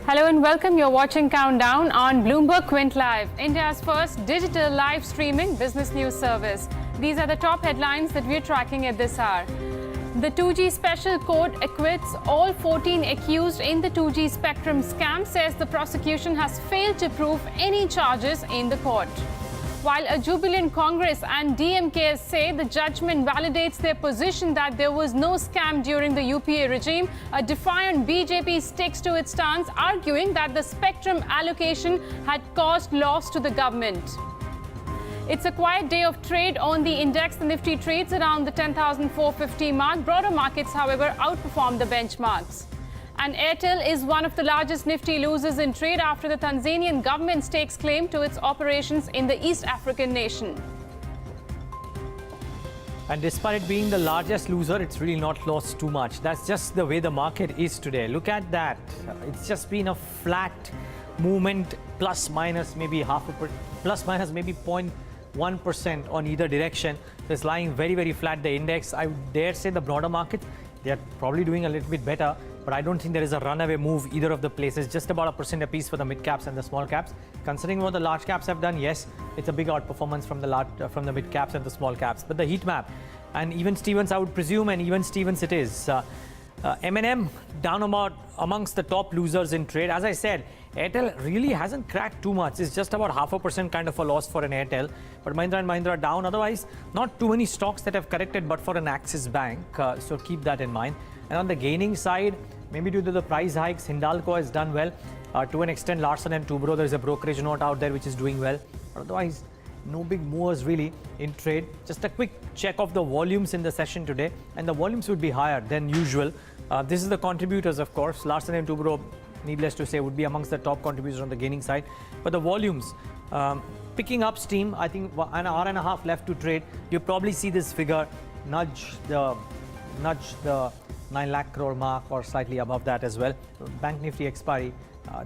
Hello and welcome. You're watching Countdown on Bloomberg Quint Live, India's first digital live streaming business news service. These are the top headlines that we're tracking at this hour. The 2G special court acquits all 14 accused in the 2G spectrum scam, says the prosecution has failed to prove any charges in the court. While a jubilant Congress and DMK say the judgment validates their position that there was no scam during the UPA regime, a defiant BJP sticks to its stance, arguing that the spectrum allocation had caused loss to the government. It's a quiet day of trade on the index. The Nifty trades around the 10,450 mark. Broader markets, however, outperform the benchmarks. And Airtel is one of the largest Nifty losers in trade after the Tanzanian government stakes claim to its operations in the East African nation. And despite it being the largest loser, it's really not lost too much. That's just the way the market is today. Look at that. It's just been a flat movement, plus minus maybe plus minus maybe 0.1% on either direction. So it's lying very, very flat, the index. I would dare say the broader market, they're probably doing a little bit better. But I don't think there is a runaway move either of the places, just about 1% apiece for the mid caps and the small caps. Considering what the large caps have done, yes, it's a big outperformance from the mid caps and the small caps. But the heat map, and even Stevens, I would presume, and even Stevens it is. M&M down about amongst the top losers in trade. As I said, Airtel really hasn't cracked too much. It's just about 0.5% kind of a loss for an Airtel. But Mahindra and Mahindra down. Otherwise, not too many stocks that have corrected, but for an Axis Bank. So keep that in mind. And on the gaining side, maybe due to the price hikes, Hindalco has done well. To an extent, Larsen and Toubro, there is a brokerage note out there which is doing well. But otherwise, no big movers really in trade. Just a quick check of the volumes in the session today. And the volumes would be higher than usual. This is the contributors, of course. Larsen and Toubro, needless to say, would be amongst the top contributors on the gaining side. But the volumes, picking up steam, I think an hour and a half left to trade. You probably see this figure nudge the 9 lakh crore mark or slightly above that as well. Bank Nifty expiry,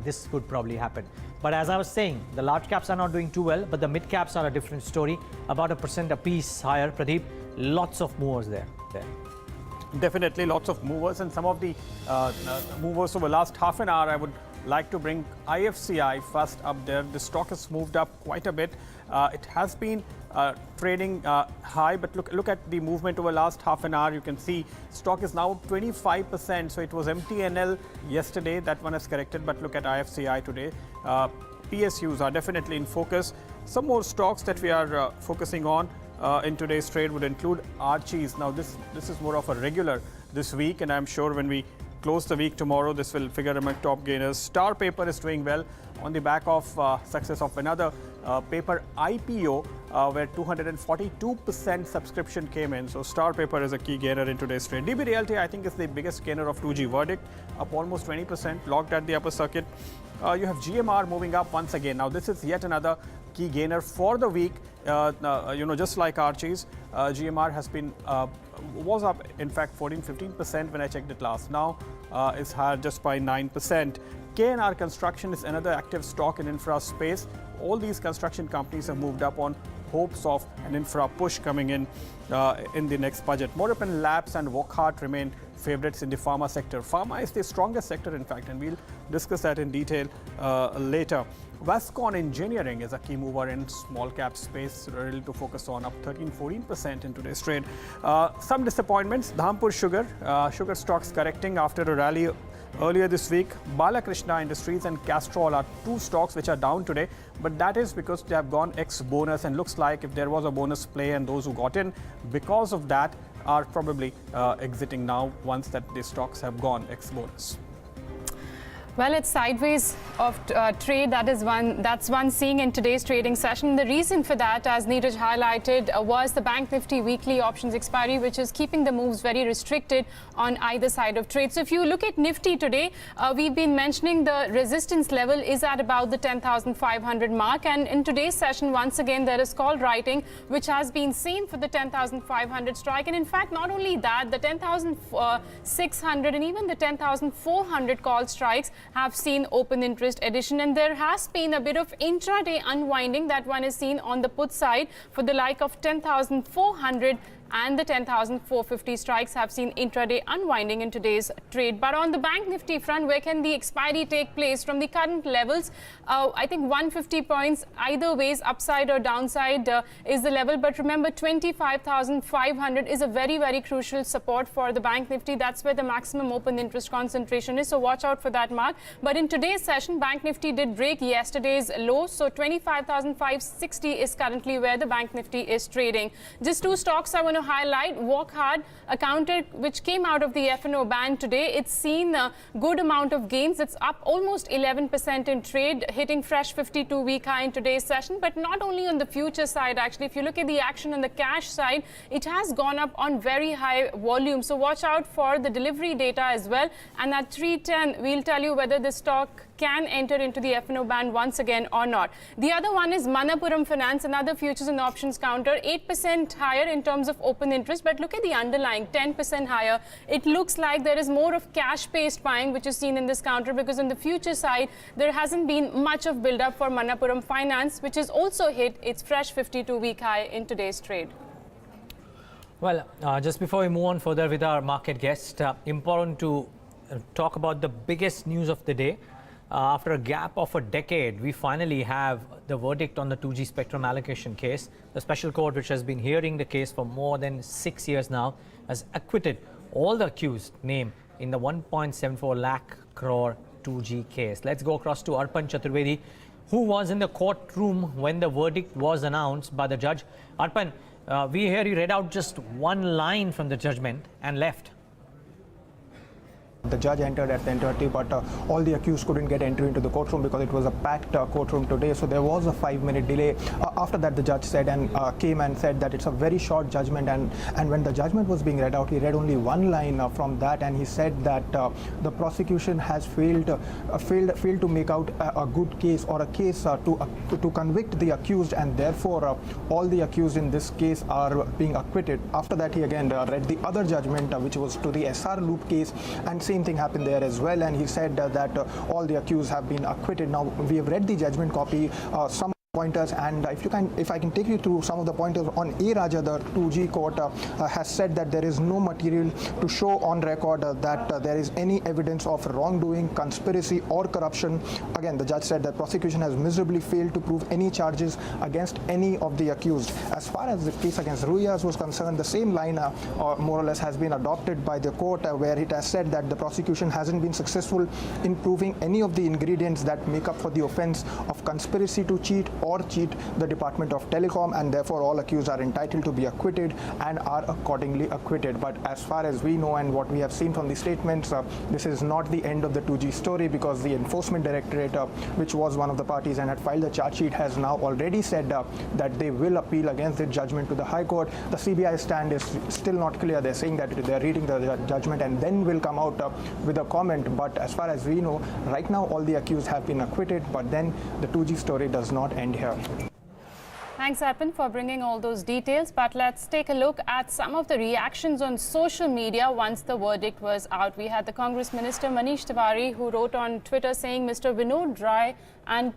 this could probably happen. But as I was saying, the large caps are not doing too well, but the mid caps are a different story. About 1% apiece higher. Pradeep, lots of movers there. Definitely lots of movers, and some of the movers over the last half an hour, I would like to bring IFCI first up there. The stock has moved up quite a bit. It has been trading high, but look at the movement over the last half an hour. You can see stock is now 25%. So it was MTNL yesterday, that one has corrected, but look at IFCI today. PSUs are definitely in focus. Some more stocks that we are focusing on in today's trade would include Archies. Now this is more of a regular this week, and I'm sure when we close the week tomorrow, this will figure among top gainers. Star Paper is doing well on the back of success of another paper IPO where 242% subscription came in. So Star Paper is a key gainer in today's trade. DB Realty, I think, is the biggest gainer of 2G verdict, up almost 20%, locked at the upper circuit. You have GMR moving up once again. Now this is yet another key gainer for the week. Just like Archies, GMR has been was up, in fact, 14-15% when I checked it last. Now it's higher just by 9%. KNR Construction is another active stock in infra space. All these construction companies have moved up on hopes of an infra push coming in the next budget. Morrison Labs and Wockhardt remain favorites in the pharma sector. Pharma is the strongest sector, in fact, and we'll discuss that in detail later. Vascon Engineering is a key mover in small cap space, really to focus on, up 13-14% in today's trade. Some disappointments. Dhampur Sugar stocks correcting after a rally earlier this week. Balakrishna Industries and Castrol are two stocks which are down today, but that is because they have gone ex-bonus, and looks like if there was a bonus play and those who got in because of that are probably exiting now once that the stocks have gone ex-bonus. Well, it's sideways of trade. That's one seeing in today's trading session. The reason for that, as Neeraj highlighted, was the Bank Nifty weekly options expiry, which is keeping the moves very restricted on either side of trade. So if you look at Nifty today, we've been mentioning the resistance level is at about the 10,500 mark. And in today's session, once again, there is call writing, which has been seen for the 10,500 strike. And in fact, not only that, the 10,600 and even the 10,400 call strikes have seen open interest addition, and there has been a bit of intraday unwinding that one is seen on the put side for the like of 10,400 and the 10,450 strikes have seen intraday unwinding in today's trade. But on the Bank Nifty front, where can the expiry take place from the current levels? I think 150 points either ways, upside or downside, is the level. But remember, 25,500 is a very, very crucial support for the Bank Nifty. That's where the maximum open interest concentration is. So watch out for that mark. But in today's session, Bank Nifty did break yesterday's low. So 25,560 is currently where the Bank Nifty is trading. Just two stocks I want to highlight. Walk Hard, a counter which came out of the F&O ban today. It's seen a good amount of gains. It's up almost 11% in trade, hitting fresh 52-week high in today's session. But not only on the future side, actually, if you look at the action on the cash side, it has gone up on very high volume. So watch out for the delivery data as well. And at 310, we'll tell you whether the stock can enter into the F&O band once again or not. The other one is Manappuram Finance, another futures and options counter, 8% higher in terms of open interest. But look at the underlying, 10% higher. It looks like there is more of cash-based buying, which is seen in this counter, because on the future side, there hasn't been much of build-up for Manappuram Finance, which has also hit its fresh 52-week high in today's trade. Well, just before we move on further with our market guest, important to talk about the biggest news of the day. After a gap of a decade, we finally have the verdict on the 2G spectrum allocation case. The special court, which has been hearing the case for more than 6 years now, has acquitted all the accused named in the 1.74 lakh crore 2G case. Let's go across to Arpan Chaturvedi, who was in the courtroom when the verdict was announced by the judge. Arpan, we hear you read out just one line from the judgment and left. The judge entered at 10:30, but all the accused couldn't get entry into the courtroom because it was a packed courtroom today. So there was a 5-minute delay. After that, the judge said and came and said that it's a very short judgment. And when the judgment was being read out, he read only one line from that, and he said that the prosecution has failed to make out a good case or a case to convict the accused, and therefore all the accused in this case are being acquitted. After that, he again read the other judgment, which was to the SR Loop case, and same thing happened there as well, and he said that all the accused have been acquitted. Now we have read the judgment copy, some pointers, and if I can take you through some of the pointers on A. Raja, the 2G court has said that there is no material to show on record that there is any evidence of wrongdoing, conspiracy or corruption. Again, the judge said that prosecution has miserably failed to prove any charges against any of the accused. As far as the case against Ruiz was concerned, the same line more or less has been adopted by the court, where it has said that the prosecution hasn't been successful in proving any of the ingredients that make up for the offense of conspiracy to cheat or cheat the Department of Telecom, and therefore all accused are entitled to be acquitted and are accordingly acquitted. But as far as we know and what we have seen from the statements, this is not the end of the 2G story, because the Enforcement Directorate, which was one of the parties and had filed the charge sheet, has now already said that they will appeal against the judgment to the High Court. The CBI stand is still not clear. They're saying that they're reading the judgment and then will come out with a comment. But as far as we know, right now all the accused have been acquitted, but then the 2G story does not end here. Thanks, Arpan, for bringing all those details. But let's take a look at some of the reactions on social media once the verdict was out. We had the Congress Minister Manish Tiwari, who wrote on Twitter saying Mr. Vinod Rai and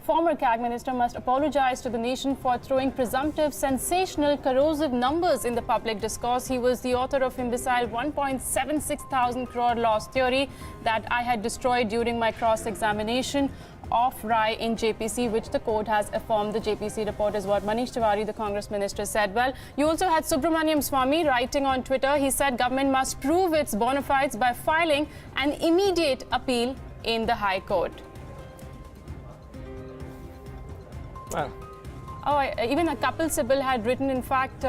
former CAG Minister must apologize to the nation for throwing presumptive, sensational, corrosive numbers in the public discourse. He was the author of imbecile 1.76 thousand crore loss theory that I had destroyed during my cross-examination of Rai in JPC, which the court has affirmed. The JPC report is what Manish Tiwari, the Congress Minister, said. Well, you also had Subramaniam Swamy writing on Twitter. He said government must prove its bona fides by filing an immediate appeal in the High Court. Well, Even Kapil Sibal had written, in fact,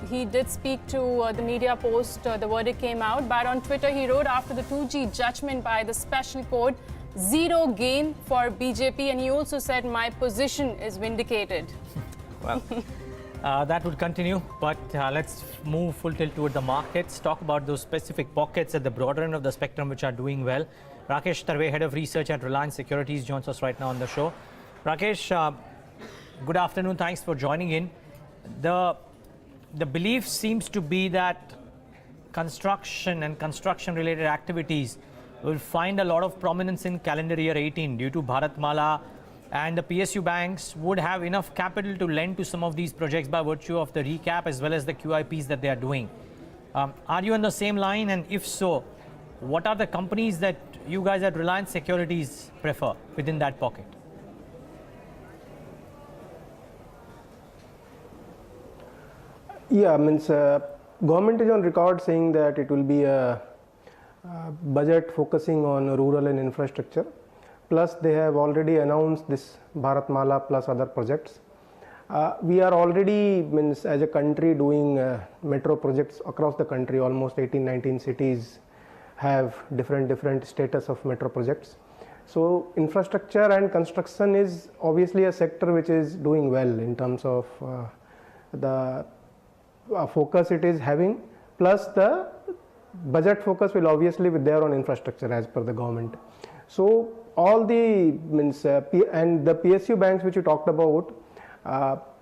he did speak to the media post the verdict came out, but on Twitter he wrote, after the 2G judgment by the special court, zero gain for BJP, and he also said my position is vindicated. Well, that would continue, but let's move full tilt toward the markets, talk about those specific pockets at the broader end of the spectrum which are doing well. Rakesh Tarway, Head of Research at Reliance Securities, joins us right now on the show. Rakesh, good afternoon. Thanks for joining in. The belief seems to be that construction and construction-related activities will find a lot of prominence in calendar year 18 due to Bharatmala, and the PSU banks would have enough capital to lend to some of these projects by virtue of the recap as well as the QIPs that they are doing. Are you on the same line? And if so, what are the companies that you guys at Reliance Securities prefer within that pocket? Yeah, means government is on record saying that it will be a budget focusing on rural and infrastructure. Plus, they have already announced this Bharatmala plus other projects. We are already, means as a country, doing metro projects across the country. Almost 18-19 cities have different status of metro projects. So infrastructure and construction is obviously a sector which is doing well in terms of the focus it is having, plus the budget focus will obviously be there on infrastructure as per the government. So all the means and the PSU banks which you talked about,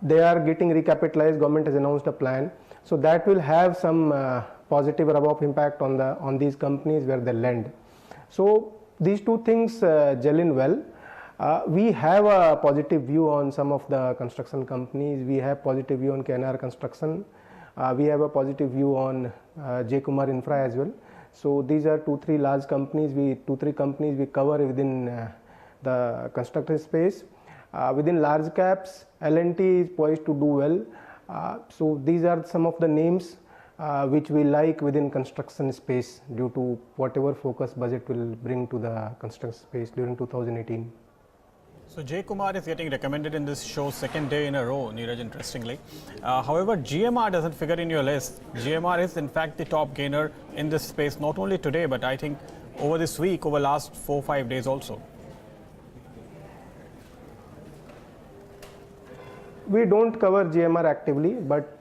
they are getting recapitalized. Government has announced a plan, so that will have some positive rub-off impact on these companies where they lend. So these two things gel in well. We have a positive view on some of the construction companies. We have positive view on KNR Construction. We have a positive view on J. Kumar Infra as well. So these are 2-3 large companies. 2-3 companies we cover within the construction space. Within large caps, L&T is poised to do well. So these are some of the names which we like within construction space due to whatever focus budget will bring to the construction space during 2018. So J. Kumar is getting recommended in this show second day in a row, Neeraj, interestingly. However, GMR doesn't figure in your list. GMR is in fact the top gainer in this space, not only today, but I think over this week, over last 4-5 days also. We don't cover GMR actively, but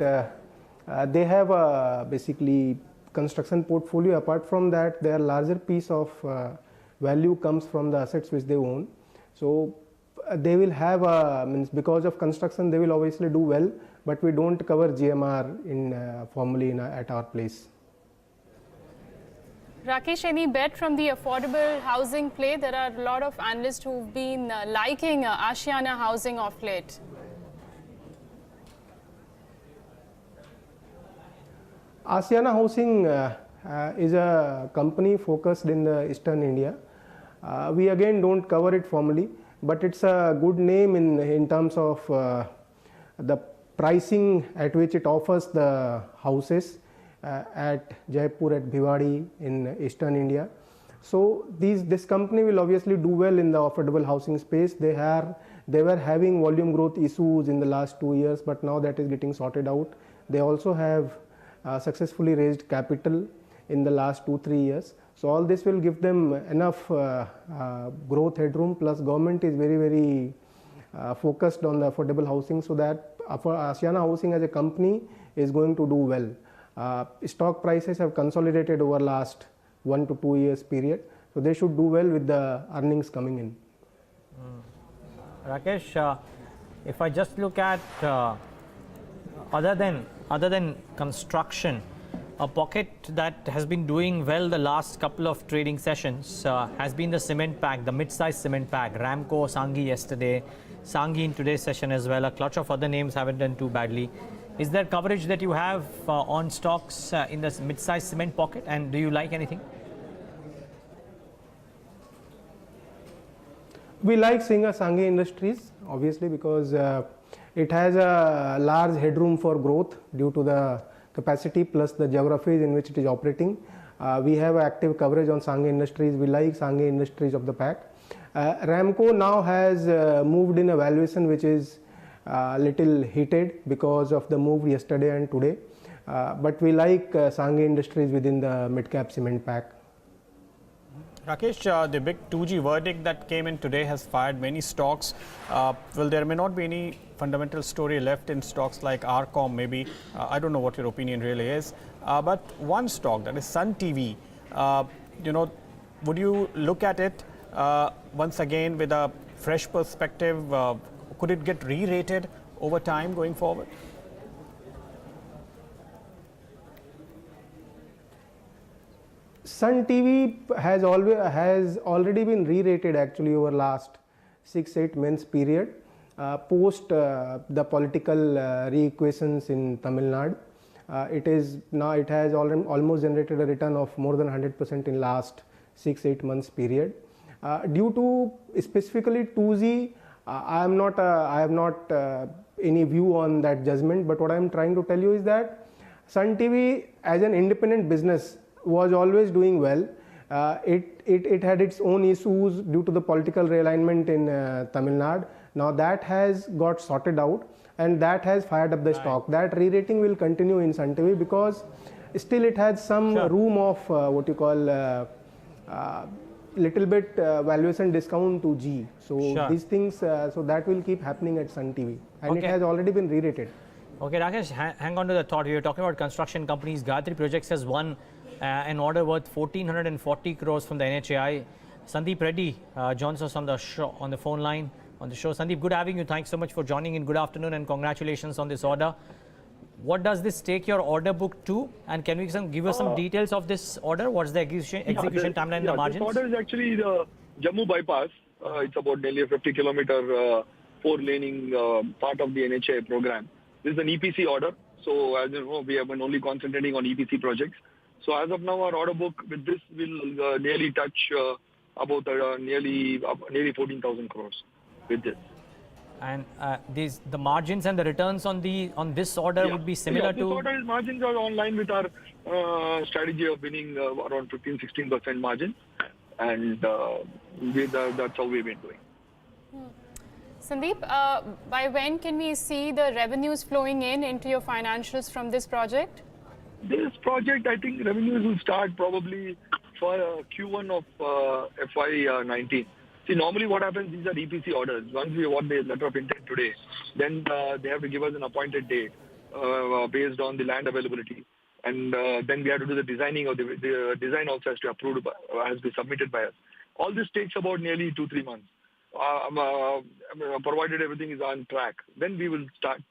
they have basically construction portfolio. Apart from that, their larger piece of value comes from the assets which they own. So they will have means because of construction they will obviously do well, but we don't cover GMR in formally at our place. Rakesh, any bet from the affordable housing play? There are a lot of analysts who've been liking Ashiana Housing of late. Ashiana Housing is a company focused in the Eastern India. We again don't cover it formally, but it's a good name in terms of the pricing at which it offers the houses at Jaipur, at Bhiwadi in Eastern India. So this company will obviously do well in the affordable housing space. They were having volume growth issues in the last 2 years, but now that is getting sorted out. They also have successfully raised capital in the last 2-3 years. So all this will give them enough growth headroom, plus government is very focused on the affordable housing, so that Ashiana Housing as a company is going to do well. Stock prices have consolidated over last 1 to 2 years period, so they should do well with the earnings coming in. Rakesh, if I just look at other than construction, a pocket that has been doing well the last couple of trading sessions has been the cement pack, the mid-sized cement pack. Ramco, Sanghi yesterday, Sanghi in today's session as well. A clutch of other names haven't done too badly. Is there coverage that you have on stocks in the mid-sized cement pocket, and do you like anything? We like Sanghi Industries obviously because it has a large headroom for growth due to the capacity plus the geographies in which it is operating. We have active coverage on Sanghi Industries. We like Sanghi Industries of the pack. Ramco now has moved in a valuation which is little heated because of the move yesterday and today. But we like Sanghi Industries within the mid-cap cement pack. Rakesh, the big 2G verdict that came in today has fired many stocks. Well, there may not be any fundamental story left in stocks like RCom maybe. I don't know what your opinion really is. But one stock, that is Sun TV, would you look at it once again with a fresh perspective? Could it get re-rated over time going forward? Sun TV has already been re-rated actually over last 6-8 months period post the political re-equations in Tamil Nadu. It has almost generated a return of more than 100% in last 6-8 months period. Due to specifically 2G, I have not any view on that judgment, but what I am trying to tell you is that Sun TV as an independent business was always doing well. It had its own issues due to the political realignment in Tamil Nadu. Now that has got sorted out and that has fired up the stock. That re-rating will continue in Sun TV because still it has some room of what you call little bit valuation discount to G. So these things, so that will keep happening at Sun TV and it has already been re-rated. Okay, Rakesh, hang on to the thought. We were talking about construction companies. Gayatri Projects has won an order worth 1,440 crores from the NHAI. Sandeep Reddy joins us on the show, on the phone line on the show. Sandeep, good having you. Thanks so much for joining in. Good afternoon and congratulations on this order. What does this take your order book to? And can we give us some details of this order? What's the execution timeline and the margins? This order is actually the Jammu bypass. It's about nearly a 50-kilometer four-laning part of the NHAI program. This is an EPC order. So as you know, we have been only concentrating on EPC projects. So as of now, our order book with this will nearly touch about nearly 14,000 crores with this. And the margins and the returns on this order would be similar to. This order margins are in line with our strategy of winning around 15-16% margin, and that's how we've been doing. Sandeep, by when can we see the revenues flowing into your financials from this project? This project, I think revenues will start probably for Q1 of FY19. See, normally what happens, these are EPC orders. Once we award the letter of intent today, then they have to give us an appointed date based on the land availability. And then we have to do the designing, or the design also has to be submitted by us. All this takes about nearly 2-3 months. Provided everything is on track, then we will start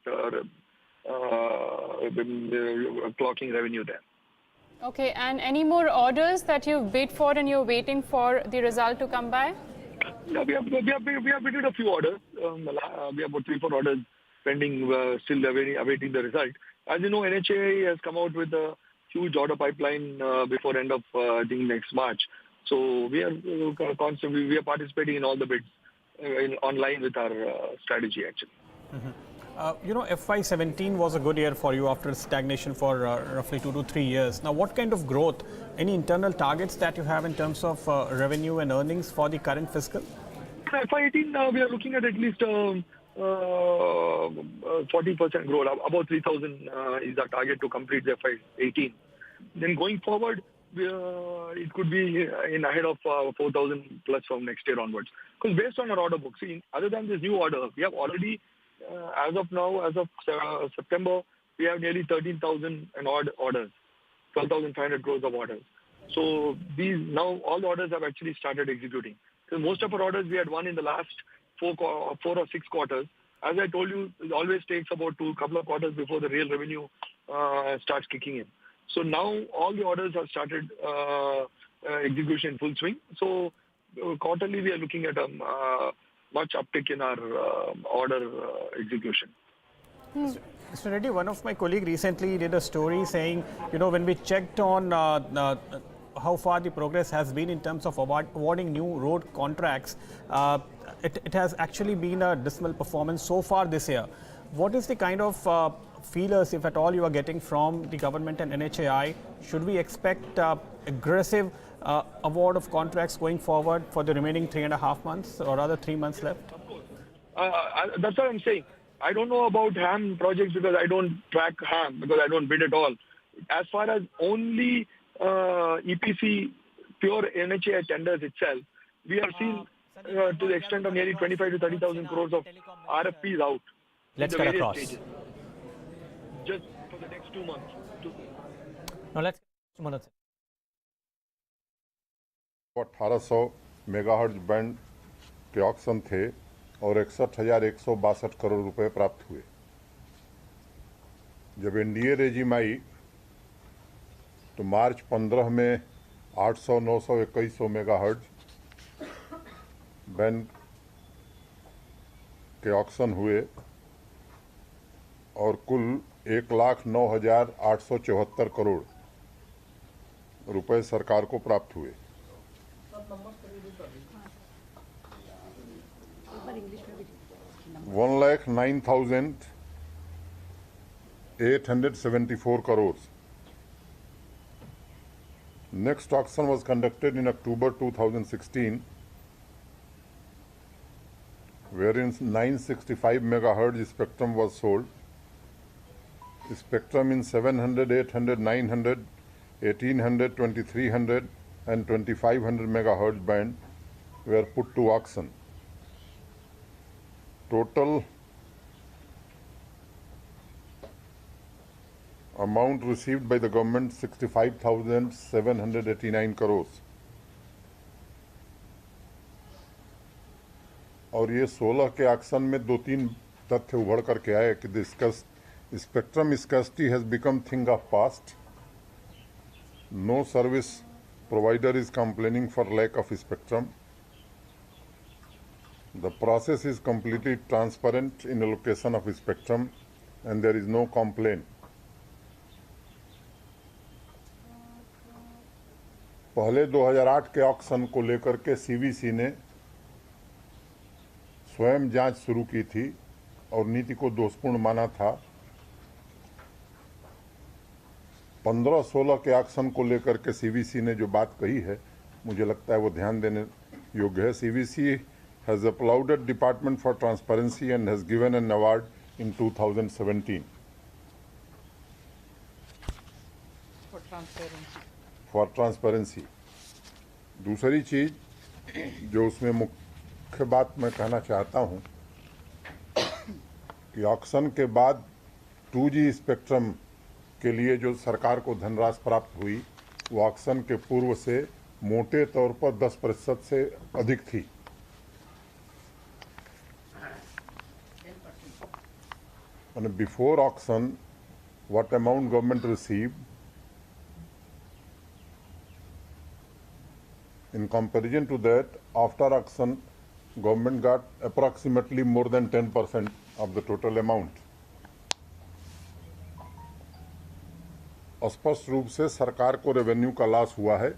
clocking revenue there. Okay, and any more orders that you've bid for and you're waiting for the result to come by? Yeah, we have bidded a few orders. We have about 3-4 orders pending, still awaiting the result. As you know, NHAI has come out with a huge order pipeline before end of next March. So we are participating in all the bids online with our strategy actually. You know, FY17 was a good year for you after stagnation for roughly 2 to 3 years. Now, what kind of growth, any internal targets that you have in terms of revenue and earnings for the current fiscal? FY18, we are looking at least 40% growth. About 3,000 is our target to complete the FY18. Then going forward, it could be in ahead of 4,000 plus from next year onwards. Because based on our order book, see, other than this new order, we have already as of now, as of September, we have nearly 13,000 and odd orders, 12,500 crores of orders. So these now all the orders have actually started executing. So most of our orders we had won in the last 4 or 6 quarters. As I told you, it always takes about couple of quarters before the real revenue starts kicking in. So now all the orders have started execution in full swing. So quarterly we are looking at much uptick in our order execution. Mr. Reddy, one of my colleagues recently did a story saying, you know, when we checked on how far the progress has been in terms of awarding new road contracts, it has actually been a dismal performance so far this year. What is the kind of feelers, if at all, you are getting from the government and NHAI? Should we expect aggressive award of contracts going forward for the remaining 3.5 months or rather 3 months left? That's what I'm saying. I don't know about HAM projects because I don't track HAM because I don't bid at all. As far as only EPC pure NHAI tenders itself, we have seen to the extent of nearly 25 to 30,000 crores of RFPs out. Let's cut across. Stages. Just for the next 2 months. Now let's 1800 megahertz band के auction थे और 61,162 करोड़ रुपए प्राप्त हुए। जब NDA regime आई तो मार्च 15 में 800, 900, 2100 megahertz band के ऑक्शन हुए और कुल 1,09,874 करोड़ रुपए सरकार को प्राप्त हुए। 1,09,874 crores. Next auction was conducted in October 2016, wherein 965 megahertz spectrum was sold. Spectrum in 700, 800, 900, 1800, 2300 and 2500 megahertz band were put to auction. Total amount received by the government 65,789 crores. और ये 16 के ऑक्शन में 2-3 तथ्य उभर करके आए कि spectrum scarcity has become thing of past. No service provider is complaining for lack of spectrum. The process is completely transparent in allocation of spectrum and there is no complaint. पहले 2008 के auction को लेकर के CVC ने स्वयं जांच शुरू की थी और नीति को दोषपूर्ण माना था। 15-16 के ऑक्शन को लेकर के सीवीसी ने जो बात कही है, मुझे लगता है वो ध्यान देने योग्य है। CVC has applauded Department for Transparency and has given an award in 2017 for transparency. दूसरी चीज जो उसमें मुख्य बात मैं कहना चाहता हूं कि ऑक्शन के बाद 2G स्पेक्ट्रम के लिए जो सरकार को धनराशि प्राप्त हुई वो ऑक्शन के पूर्व से मोटे तौर पर 10% से अधिक थी। And before auction, what amount government received, in comparison to that, after auction, government got approximately more than 10% of the total amount. स्पष्ट रूप से सरकार को रेवेन्यू का लॉस हुआ है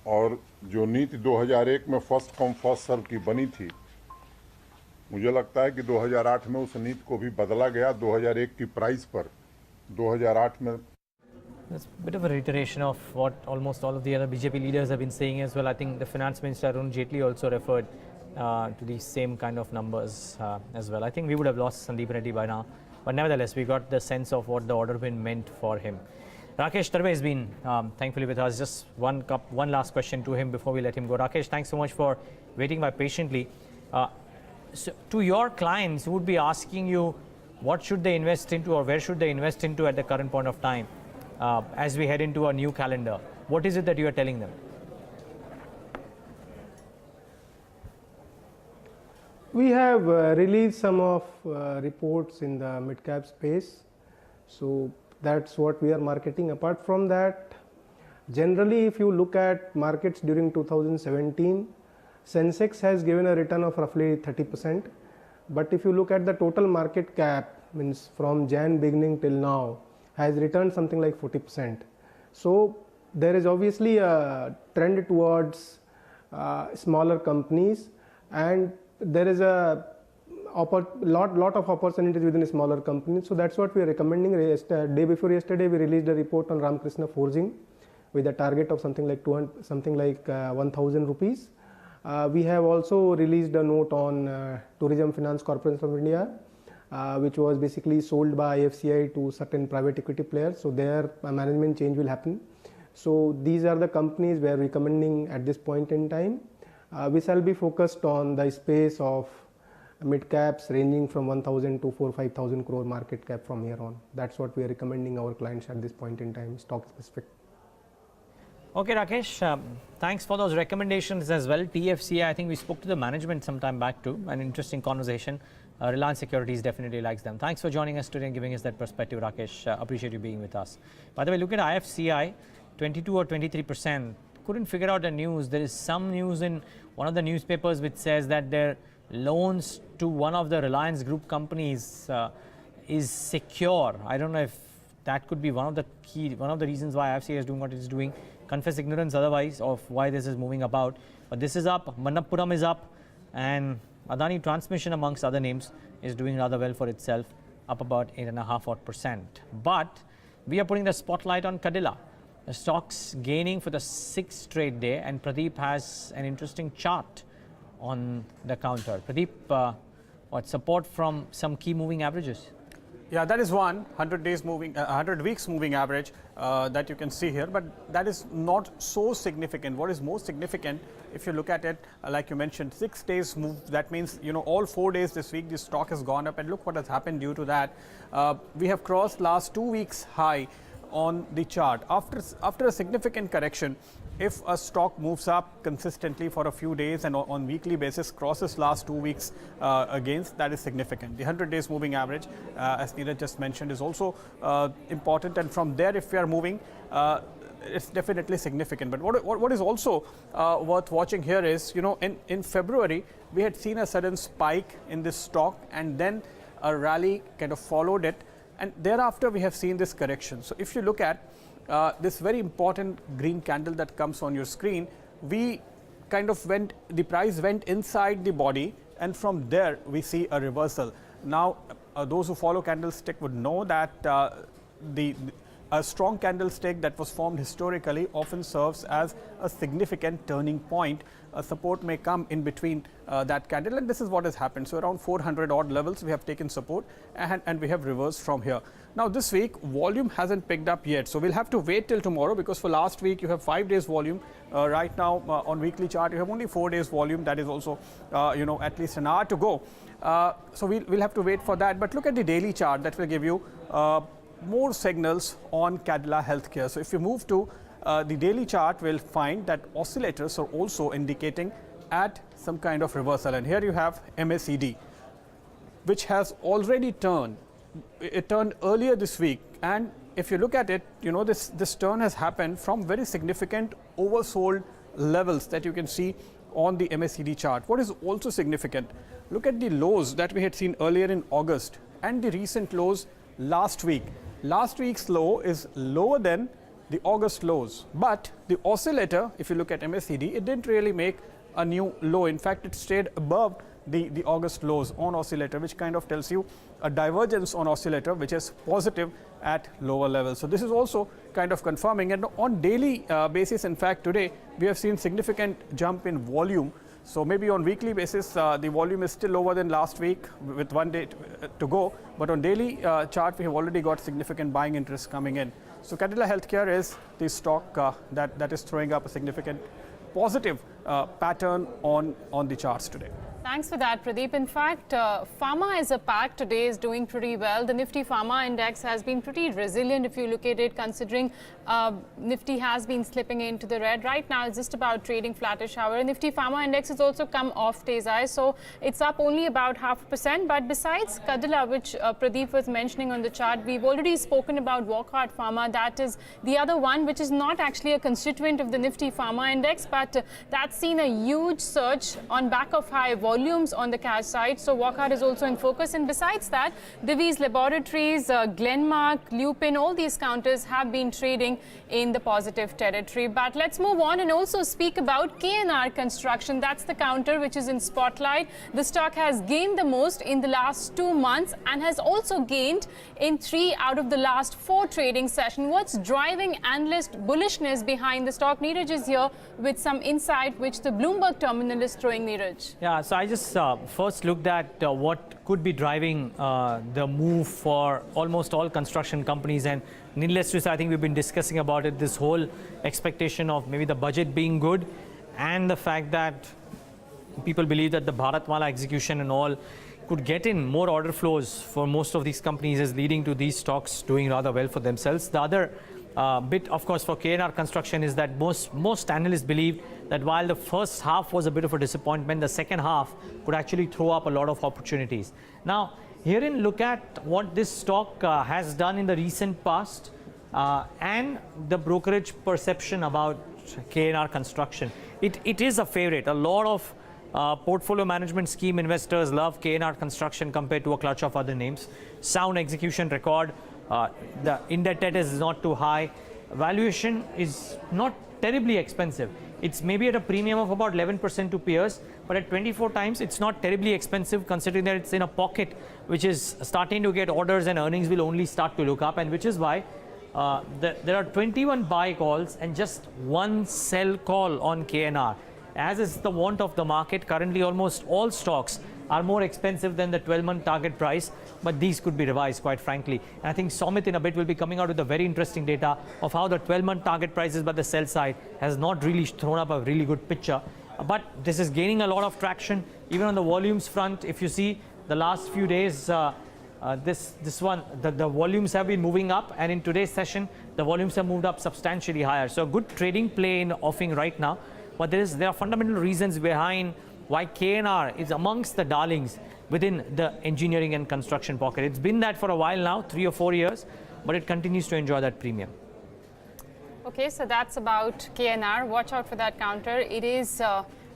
और जो नीति 2001 में फर्स्ट कम फर्स्ट सर्व की बनी थी, मुझे लगता है कि 2008 में उस नीति को भी बदला गया। 2001 की प्राइस पर 2008 में It's a bit of a reiteration of what almost all of the other BJP leaders have been saying as well. I think the Finance Minister Arun Jaitley also referred to these same kind of numbers as well. I think we would have lost Sandeep Reddy by now, but nevertheless, we got the sense of what the order win meant for him. Rakesh Tarway has been thankfully with us. Just one last question to him before we let him go. Rakesh, thanks so much for waiting by patiently. So to your clients who would be asking you what should they invest into or where should they invest into at the current point of time as we head into a new calendar, what is it that you are telling them? We have released some of reports in the mid-cap space, so that's what we are marketing. Apart from that, generally if you look at markets during 2017, Sensex has given a return of roughly 30%, but if you look at the total market cap, means from Jan beginning till now, has returned something like 40%. So there is obviously a trend towards smaller companies, and there is a lot of opportunities within smaller companies. So that's what we are recommending. Day before yesterday, we released a report on Ramkrishna Forging with a target of something like 1,000 rupees. We have also released a note on Tourism Finance Corporation of India, which was basically sold by IFCI to certain private equity players. So there a management change will happen. So these are the companies we are recommending at this point in time. We shall be focused on the space of mid caps ranging from 1,000 to 4,000-5,000 crore market cap from here on. That's what we are recommending our clients at this point in time, stock specific. Okay, Rakesh, thanks for those recommendations as well. TFCA, I think we spoke to the management some time back too. An interesting conversation. Reliance Securities definitely likes them. Thanks for joining us today and giving us that perspective, Rakesh. Appreciate you being with us. By the way, look at IFCI, 22 or 23%. Couldn't figure out the news. There is some news in one of the newspapers which says that their loans to one of the Reliance Group companies is secure. I don't know if that could be one of the reasons why IFCI is doing what it is doing. Confess ignorance otherwise of why this is moving about. But this is up, Manappuram is up, and Adani Transmission, amongst other names, is doing rather well for itself, up about 8.5%. But we are putting the spotlight on Cadila. The stock's gaining for the 6th straight day, and Pradeep has an interesting chart on the counter. Pradeep, what support from some key moving averages? Yeah, that is one 100 weeks moving average that you can see here, but that is not so significant. What is most significant, if you look at it, like you mentioned, 6 days move. That means, you know, all 4 days this week, the stock has gone up, and look what has happened due to that. We have crossed last 2 weeks high on the chart. After a significant correction, if a stock moves up consistently for a few days and on weekly basis crosses last 2 weeks against, that is significant. The 100 days moving average, as Neeraj just mentioned, is also important, and from there, if we are moving, it's definitely significant. But what is also worth watching here is, you know, in February, we had seen a sudden spike in this stock, and then a rally kind of followed it, and thereafter we have seen this correction. So if you look at this very important green candle that comes on your screen, we kind of the price went inside the body, and from there we see a reversal. Now, those who follow candlestick would know that a strong candlestick that was formed historically often serves as a significant turning point. A support may come in between that candle, and this is what has happened. So around 400 odd levels we have taken support, and we have reversed from here. Now this week volume hasn't picked up yet, so we'll have to wait till tomorrow, because for last week you have 5 days volume. Right now on weekly chart you have only 4 days volume. That is also you know, at least an hour to go. So we'll have to wait for that. But look at the daily chart, that will give you more signals on Cadila Healthcare. So if you move to the daily chart, we'll find that oscillators are also indicating at some kind of reversal. And here you have MACD, which has already turned. It turned earlier this week, and if you look at it, you know, this turn has happened from very significant oversold levels that you can see on the MACD chart. What is also significant, look at the lows that we had seen earlier in August and the recent lows last week. Last week's low is lower than the August lows, but the oscillator, if you look at MACD, it didn't really make a new low. In fact, it stayed above the August lows on oscillator, which kind of tells you a divergence on oscillator which is positive at lower levels. So this is also kind of confirming, and on daily basis, in fact today we have seen significant jump in volume. So maybe on weekly basis the volume is still lower than last week with 1 day to go, but on daily chart we have already got significant buying interest coming in. So Cadila Healthcare is the stock that is throwing up a significant positive pattern on the charts today. Thanks for that, Pradeep. In fact, pharma as a pack today is doing pretty well. The Nifty Pharma Index has been pretty resilient if you look at it, considering Nifty has been slipping into the red. Right now, it's just about trading flattish. However, Nifty Pharma Index has also come off Tezai, so it's up only about 0.5%. But besides Cadila, which Pradeep was mentioning on the chart, we've already spoken about Wockhardt Pharma. That is the other one, which is not actually a constituent of the Nifty Pharma Index, but that's seen a huge surge on back of high volumes on the cash side. So Wockhardt is also in focus. And besides that, Divi's Laboratories, Glenmark, Lupin, all these counters have been trading in the positive territory. But let's move on and also speak about KNR Construction. That's the counter which is in spotlight. The stock has gained the most in the last 2 months and has also gained in 3 out of the last 4 trading sessions. What's driving analyst bullishness behind the stock? Neeraj is here with some insight which the Bloomberg terminal is throwing. Neeraj. Yeah, so I just first looked at what could be driving the move for almost all construction companies, and needless to say, I think we've been discussing about it, this whole expectation of maybe the budget being good and the fact that people believe that the Bharatmala execution and all could get in more order flows for most of these companies is leading to these stocks doing rather well for themselves. The other bit, of course, for KNR Construction is that most analysts believe that while the first half was a bit of a disappointment, the second half could actually throw up a lot of opportunities. Now, herein, look at what this stock has done in the recent past and the brokerage perception about KNR Construction. It is a favorite. A lot of portfolio management scheme investors love KNR Construction compared to a clutch of other names. Sound execution record. The indebtedness is not too high. Valuation is not terribly expensive. It's maybe at a premium of about 11% to peers, but at 24 times, it's not terribly expensive considering that it's in a pocket which is starting to get orders and earnings will only start to look up, and which is why there are 21 buy calls and just one sell call on KNR. As is the want of the market, currently almost all stocks are more expensive than the 12-month target price, but these could be revised, quite frankly. And I think Somit in a bit will be coming out with a very interesting data of how the 12-month target prices by the sell side has not really thrown up a really good picture. But this is gaining a lot of traction, even on the volumes front. If you see the last few days, the volumes have been moving up, and in today's session, the volumes have moved up substantially higher. So a good trading play in offing right now. But there are fundamental reasons behind why KNR is amongst the darlings within the engineering and construction pocket. It's been that for a while now, 3 or 4 years, but it continues to enjoy that premium. Okay, so that's about KNR. Watch out for that counter. It is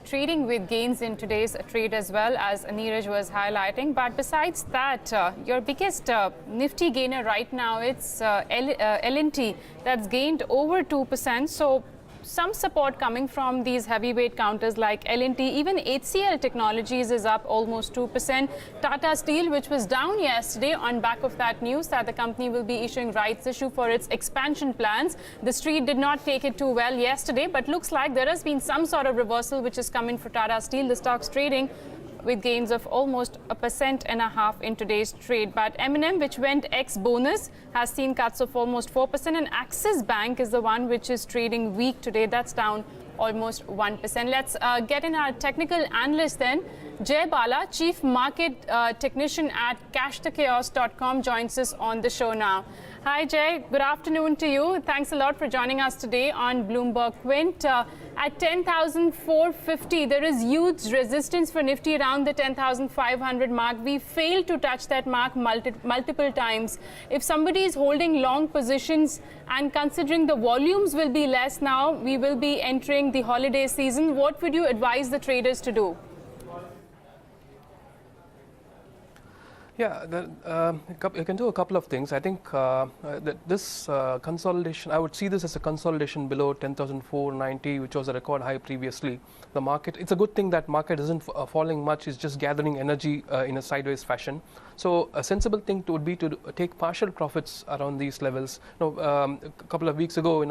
trading with gains in today's trade as well, as Neeraj was highlighting. But besides that, your biggest nifty gainer right now, it's L&T, that's gained over 2%. So some support coming from these heavyweight counters like L&T. Even HCL Technologies is up almost 2%. Tata Steel, which was down yesterday on back of that news that the company will be issuing rights issue for its expansion plans. The street did not take it too well yesterday, but looks like there has been some sort of reversal which is coming for Tata Steel. The stock's trading with gains of almost 1.5% in today's trade. But M&M, which went ex-bonus, has seen cuts of almost 4%, and Axis Bank is the one which is trading weak today. That's down almost 1%. Let's get in our technical analyst then. Jay Bala, Chief Market Technician at cashthechaos.com, joins us on the show now. Hi Jay, good afternoon to you. Thanks a lot for joining us today on Bloomberg Quint. At 10,450, there is huge resistance for Nifty around the 10,500 mark. We failed to touch that mark multiple times. If somebody is holding long positions and considering the volumes will be less now, we will be entering the holiday season, what would you advise the traders to do? Yeah, you can do a couple of things. I think this consolidation, I would see this as a consolidation below 10,490, which was a record high previously. The market, it's a good thing that market isn't falling much, it's just gathering energy in a sideways fashion. So a sensible thing would be to take partial profits around these levels. A couple of weeks ago,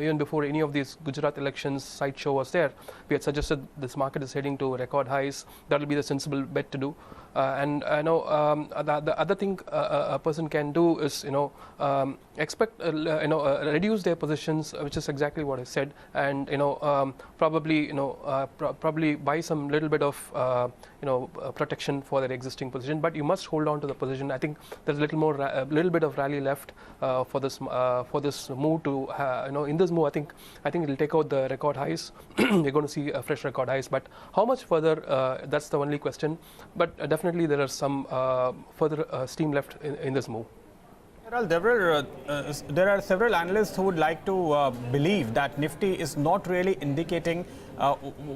even before any of these Gujarat elections sideshow was there, we had suggested this market is heading to record highs. That will be the sensible bet to do. And I know the other thing a person can do is expect reduce their positions, which is exactly what I said, and probably buy some little bit of protection for their existing position. But you must hold on to the position. I think there's a little bit of rally left for this move to in this move. I think it'll take out the record highs. We're going to see a fresh record highs, but how much further? That's the only question. But definitely there are some further steam left in this move. There are several analysts who would like to believe that Nifty is not really indicating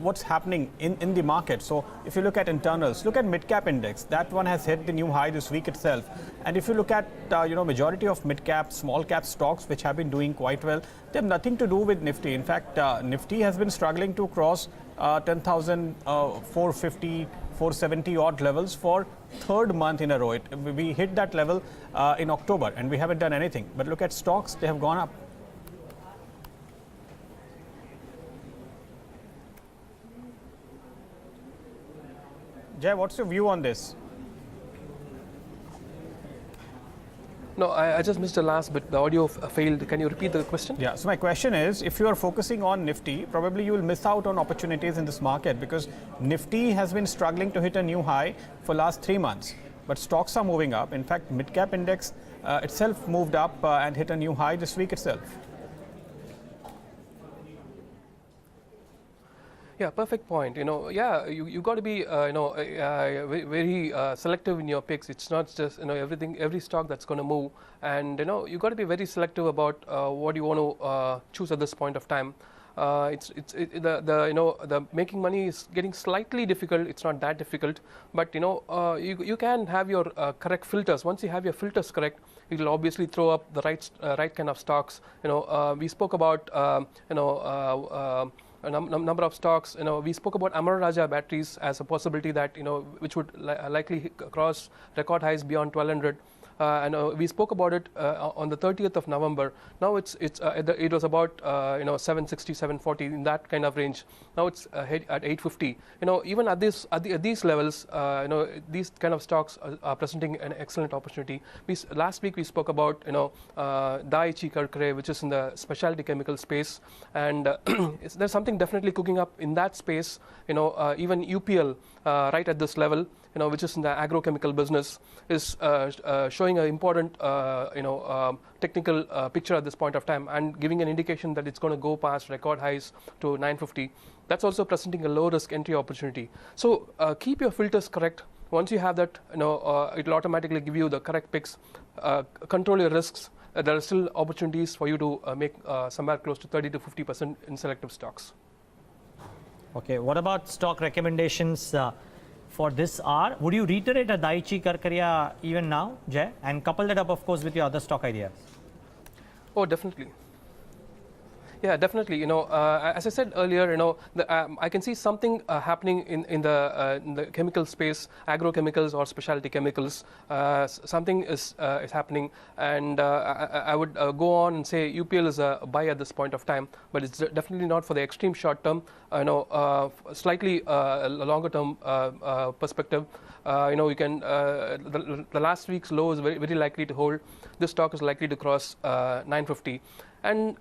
what's happening in the market. So if you look at internals, look at mid-cap index. That one has hit the new high this week itself. And if you look at majority of mid-cap, small-cap stocks which have been doing quite well, they have nothing to do with Nifty. In fact, Nifty has been struggling to cross 10,450, 470 odd levels for third month in a row. We hit that level in October and we haven't done anything. But look at stocks, they have gone up. Jay, what's your view on this? No, I just missed the last bit. The audio failed. Can you repeat the question? Yeah, so my question is, if you are focusing on Nifty, probably you will miss out on opportunities in this market because Nifty has been struggling to hit a new high for last 3 months. But stocks are moving up. In fact, mid-cap index itself moved up and hit a new high this week itself. Yeah, perfect point. You got to be, very selective in your picks. It's not just, every stock that's going to move, and you got to be very selective about what you want to choose at this point of time. The making money is getting slightly difficult. It's not that difficult, but you can have your correct filters. Once you have your filters correct, it will obviously throw up the right kind of stocks. We spoke about a number of stocks. We spoke about Amara Raja batteries as a possibility that which would likely cross record highs beyond 1200. We spoke about it on the 30th of November. Now it was about 760, 740 in that kind of range. Now it's at 850. Even at these levels, these kind of stocks are presenting an excellent opportunity. Last week we spoke about Daiichi Kirkare, which is in the specialty chemical space, and there's something definitely cooking up in that space. Even UPL right at this level, which is in the agrochemical business, is showing an important technical picture at this point of time and giving an indication that it's going to go past record highs to 950. That's also presenting a low risk entry opportunity. So keep your filters correct. Once you have that, it will automatically give you the correct picks. Control your risks. There are still opportunities for you to make somewhere close to 30 to 50% in selective stocks. Okay, what about stock recommendations for this hour? Would you reiterate a Daiichi Kirkare even now, Jay, and couple that up, of course, with your other stock ideas? Oh, definitely. Yeah, definitely. As I said earlier, I can see something happening in the chemical space, agrochemicals or specialty chemicals. Something is happening, and I would go on and say UPL is a buy at this point of time, but it's definitely not for the extreme short term. Slightly longer term perspective. You can the last week's low is very likely to hold. This stock is likely to cross 950. And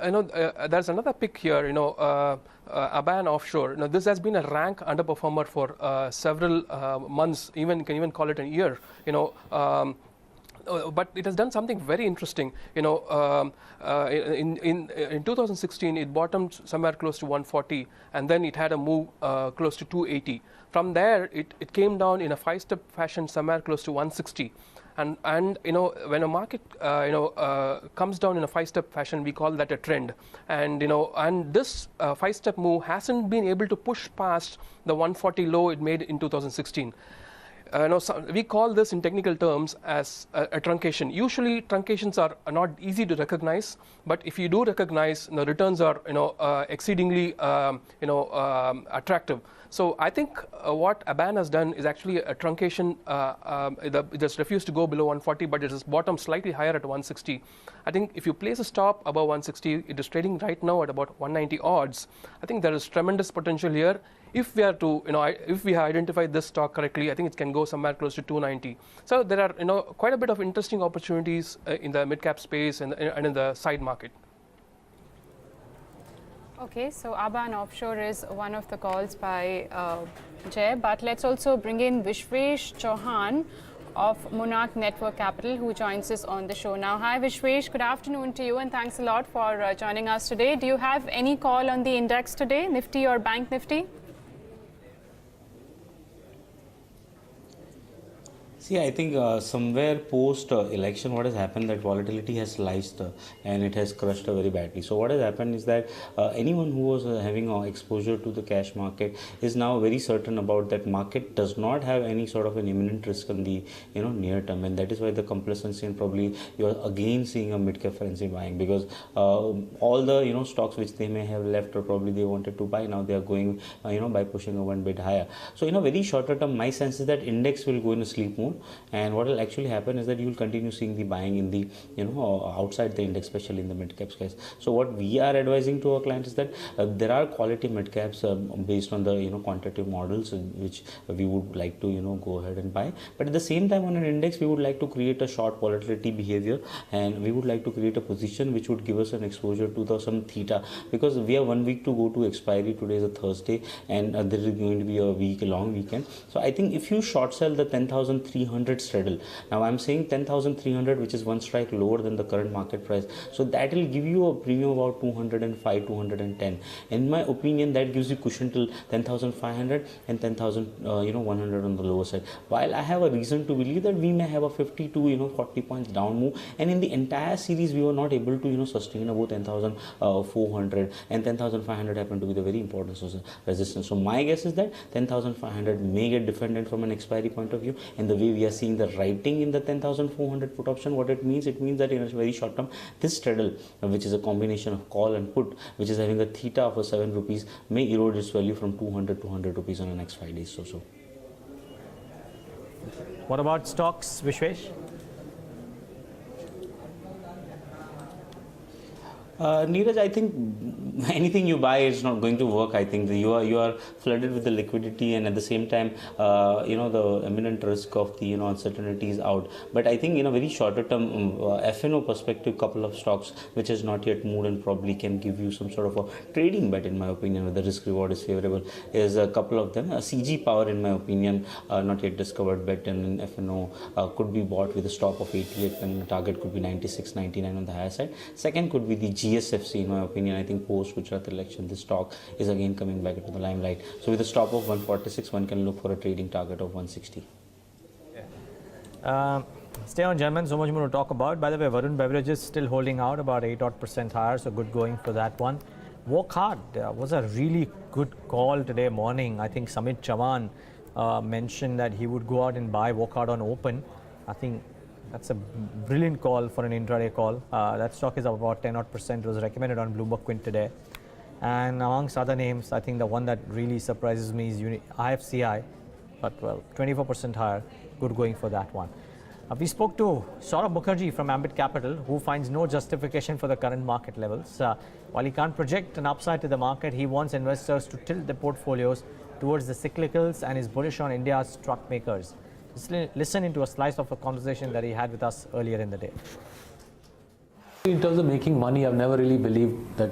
there's another pick here, Aban Offshore. This has been a rank underperformer for several months, can even call it a year. But it has done something very interesting. In 2016, it bottomed somewhere close to 140, and then it had a move close to 280. From there, it came down in a 5-step fashion somewhere close to 160. And when a market comes down in a 5-step fashion, we call that a trend. And this 5-step move hasn't been able to push past the 140 low it made in 2016. We call this in technical terms as a truncation. Usually truncations are not easy to recognize, but if you do recognize, the returns are exceedingly attractive. So I think what Aban has done is actually a truncation. It just refused to go below 140, but it has bottomed slightly higher at 160. I think if you place a stop above 160, it is trading right now at about 190 odds. I think there is tremendous potential here. If we are to, if we have identified this stock correctly, I think it can go somewhere close to 290. So there are, quite a bit of interesting opportunities in the mid-cap space and in the side market. Okay, so Aban Offshore is one of the calls by Jay, but let's also bring in Vishvesh Chauhan of Monarch Networth Capital, who joins us on the show now. Hi Vishvesh, good afternoon to you and thanks a lot for joining us today. Do you have any call on the index today, Nifty or Bank Nifty? See, I think somewhere post-election, what has happened that volatility has sliced and it has crushed very badly. So what has happened is that anyone who was having exposure to the cash market is now very certain about that market does not have any sort of an imminent risk in the near term, and that is why the complacency and probably you are again seeing a mid-cap frenzy buying, because all the stocks which they may have left or probably they wanted to buy, now they are going by pushing a one bit higher. So in a very shorter term, my sense is that index will go in a sleep mode. And what will actually happen is that you will continue seeing the buying in the outside the index, especially in the mid cap space. So what we are advising to our clients is that there are quality mid caps based on the quantitative models which we would like to go ahead and buy. But at the same time, on an index, we would like to create a short volatility behavior, and we would like to create a position which would give us an exposure to some theta, because we have 1 week to go to expiry. Today is a Thursday, and there is going to be a long weekend. So I think if you short sell the 10,300 10,300 straddle. Now I'm saying 10,300, which is one strike lower than the current market price. So that will give you a premium about 205, 210. In my opinion, that gives you cushion till 10,500 and 10,100 on the lower side. While I have a reason to believe that we may have a 50 to 40 points down move, and in the entire series we were not able to sustain about 10,400, and 10,500 happened to be the very important source of resistance. So my guess is that 10,500 may get defended from an expiry point of view, and the way we are seeing the writing in the 10,400 put option, what it means that in a very short term, this straddle, which is a combination of call and put, which is having a theta of 7 rupees, may erode its value from 200 to 100 rupees on the next 5 days or so. What about stocks, Vishvesh? Neeraj, I think anything you buy is not going to work. I think you are flooded with the liquidity, and at the same time, the imminent risk of the uncertainty is out. But I think in a very shorter term, F&O perspective, couple of stocks which has not yet moved and probably can give you some sort of a trading bet, in my opinion, where the risk reward is favorable, is a couple of them. CG Power, in my opinion, not yet discovered bet in F&O, could be bought with a stop of 88 and the target could be 96, 99 on the higher side. Second could be the GSFC, in my opinion. I think post Gujarat election, this stock is again coming back into the limelight. So with a stop of 146, one can look for a trading target of 160. Stay on German, so much more to talk about. By the way, Varun Beverages still holding out about 8% higher, so good going for that one. Work hard was a really good call today morning. I think Samit Chauhan mentioned that he would go out and buy Work Hard on open. I think that's a brilliant call for an intraday call. That stock is up about 10%. It was recommended on Bloomberg Quint today. And amongst other names, I think the one that really surprises me is IFCI, but well, 24% higher. Good going for that one. We spoke to Saurabh Mukherjee from Ambit Capital, who finds no justification for the current market levels. While he can't project an upside to the market, he wants investors to tilt their portfolios towards the cyclicals and is bullish on India's truck makers. Listen into a slice of a conversation that he had with us earlier in the day. In terms of making money, I've never really believed that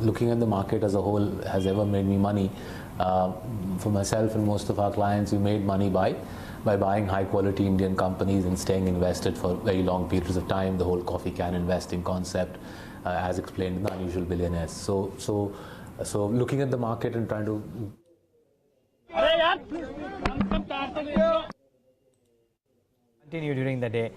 looking at the market as a whole has ever made me money. For myself and most of our clients, we made money by buying high quality Indian companies and staying invested for very long periods of time, the whole coffee can investing concept, as explained in the Unusual Billionaires. So looking at the market and trying to continue during the day.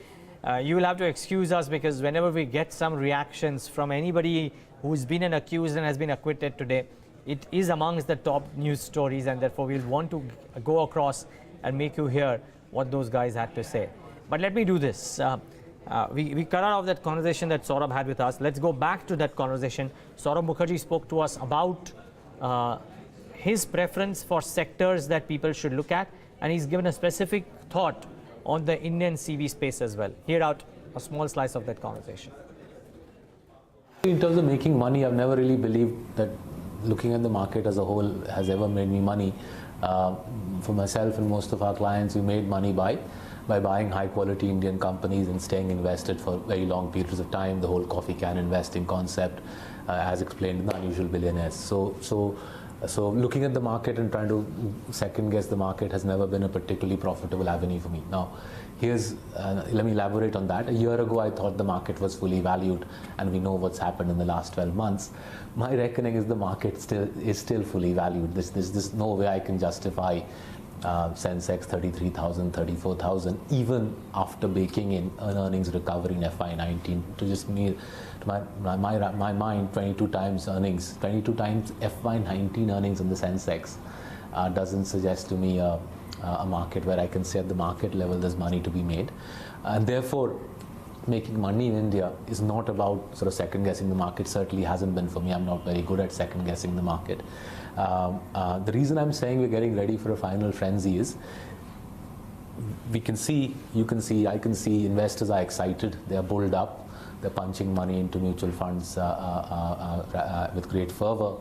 You will have to excuse us because whenever we get some reactions from anybody who's been accused and has been acquitted today, it is amongst the top news stories, and therefore we'll want to go across and make you hear what those guys had to say. But let me do this. We cut out of that conversation that Saurabh had with us. Let's go back to that conversation. Saurabh Mukherjee spoke to us about his preference for sectors that people should look at, and he's given a specific thought on the Indian CV space as well. Hear out a small slice of that conversation. in terms of making money, I've never really believed that looking at the market as a whole has ever made me money. For myself and most of our clients, we made money by buying high quality Indian companies and staying invested for very long periods of time, the whole coffee can investing concept, as explained in the Unusual Billionaires. So looking at the market and trying to second guess the market has never been a particularly profitable avenue for me. Now, let me elaborate on that. A year ago, I thought the market was fully valued, and we know what's happened in the last 12 months. My reckoning is the market is still fully valued. There's no way I can justify Sensex 33,000, 34,000, even after baking in an earnings recovery in FY19. To just me, my mind, 22 times earnings, 22 times FY19 earnings in the Sensex doesn't suggest to me a market where I can say at the market level there's money to be made. And therefore, making money in India is not about sort of second guessing the market. Certainly hasn't been for me. I'm not very good at second guessing the market. The reason I'm saying we're getting ready for a final frenzy is we can see, you can see, I can see investors are excited. They're bulled up. They're punching money into mutual funds with great fervor.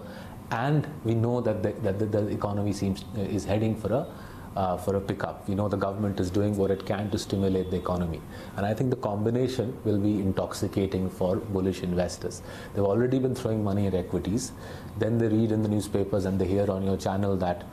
And we know that the economy is heading for a pickup. We know the government is doing what it can to stimulate the economy. And I think the combination will be intoxicating for bullish investors. They've already been throwing money at equities. Then they read in the newspapers and they hear on your channel that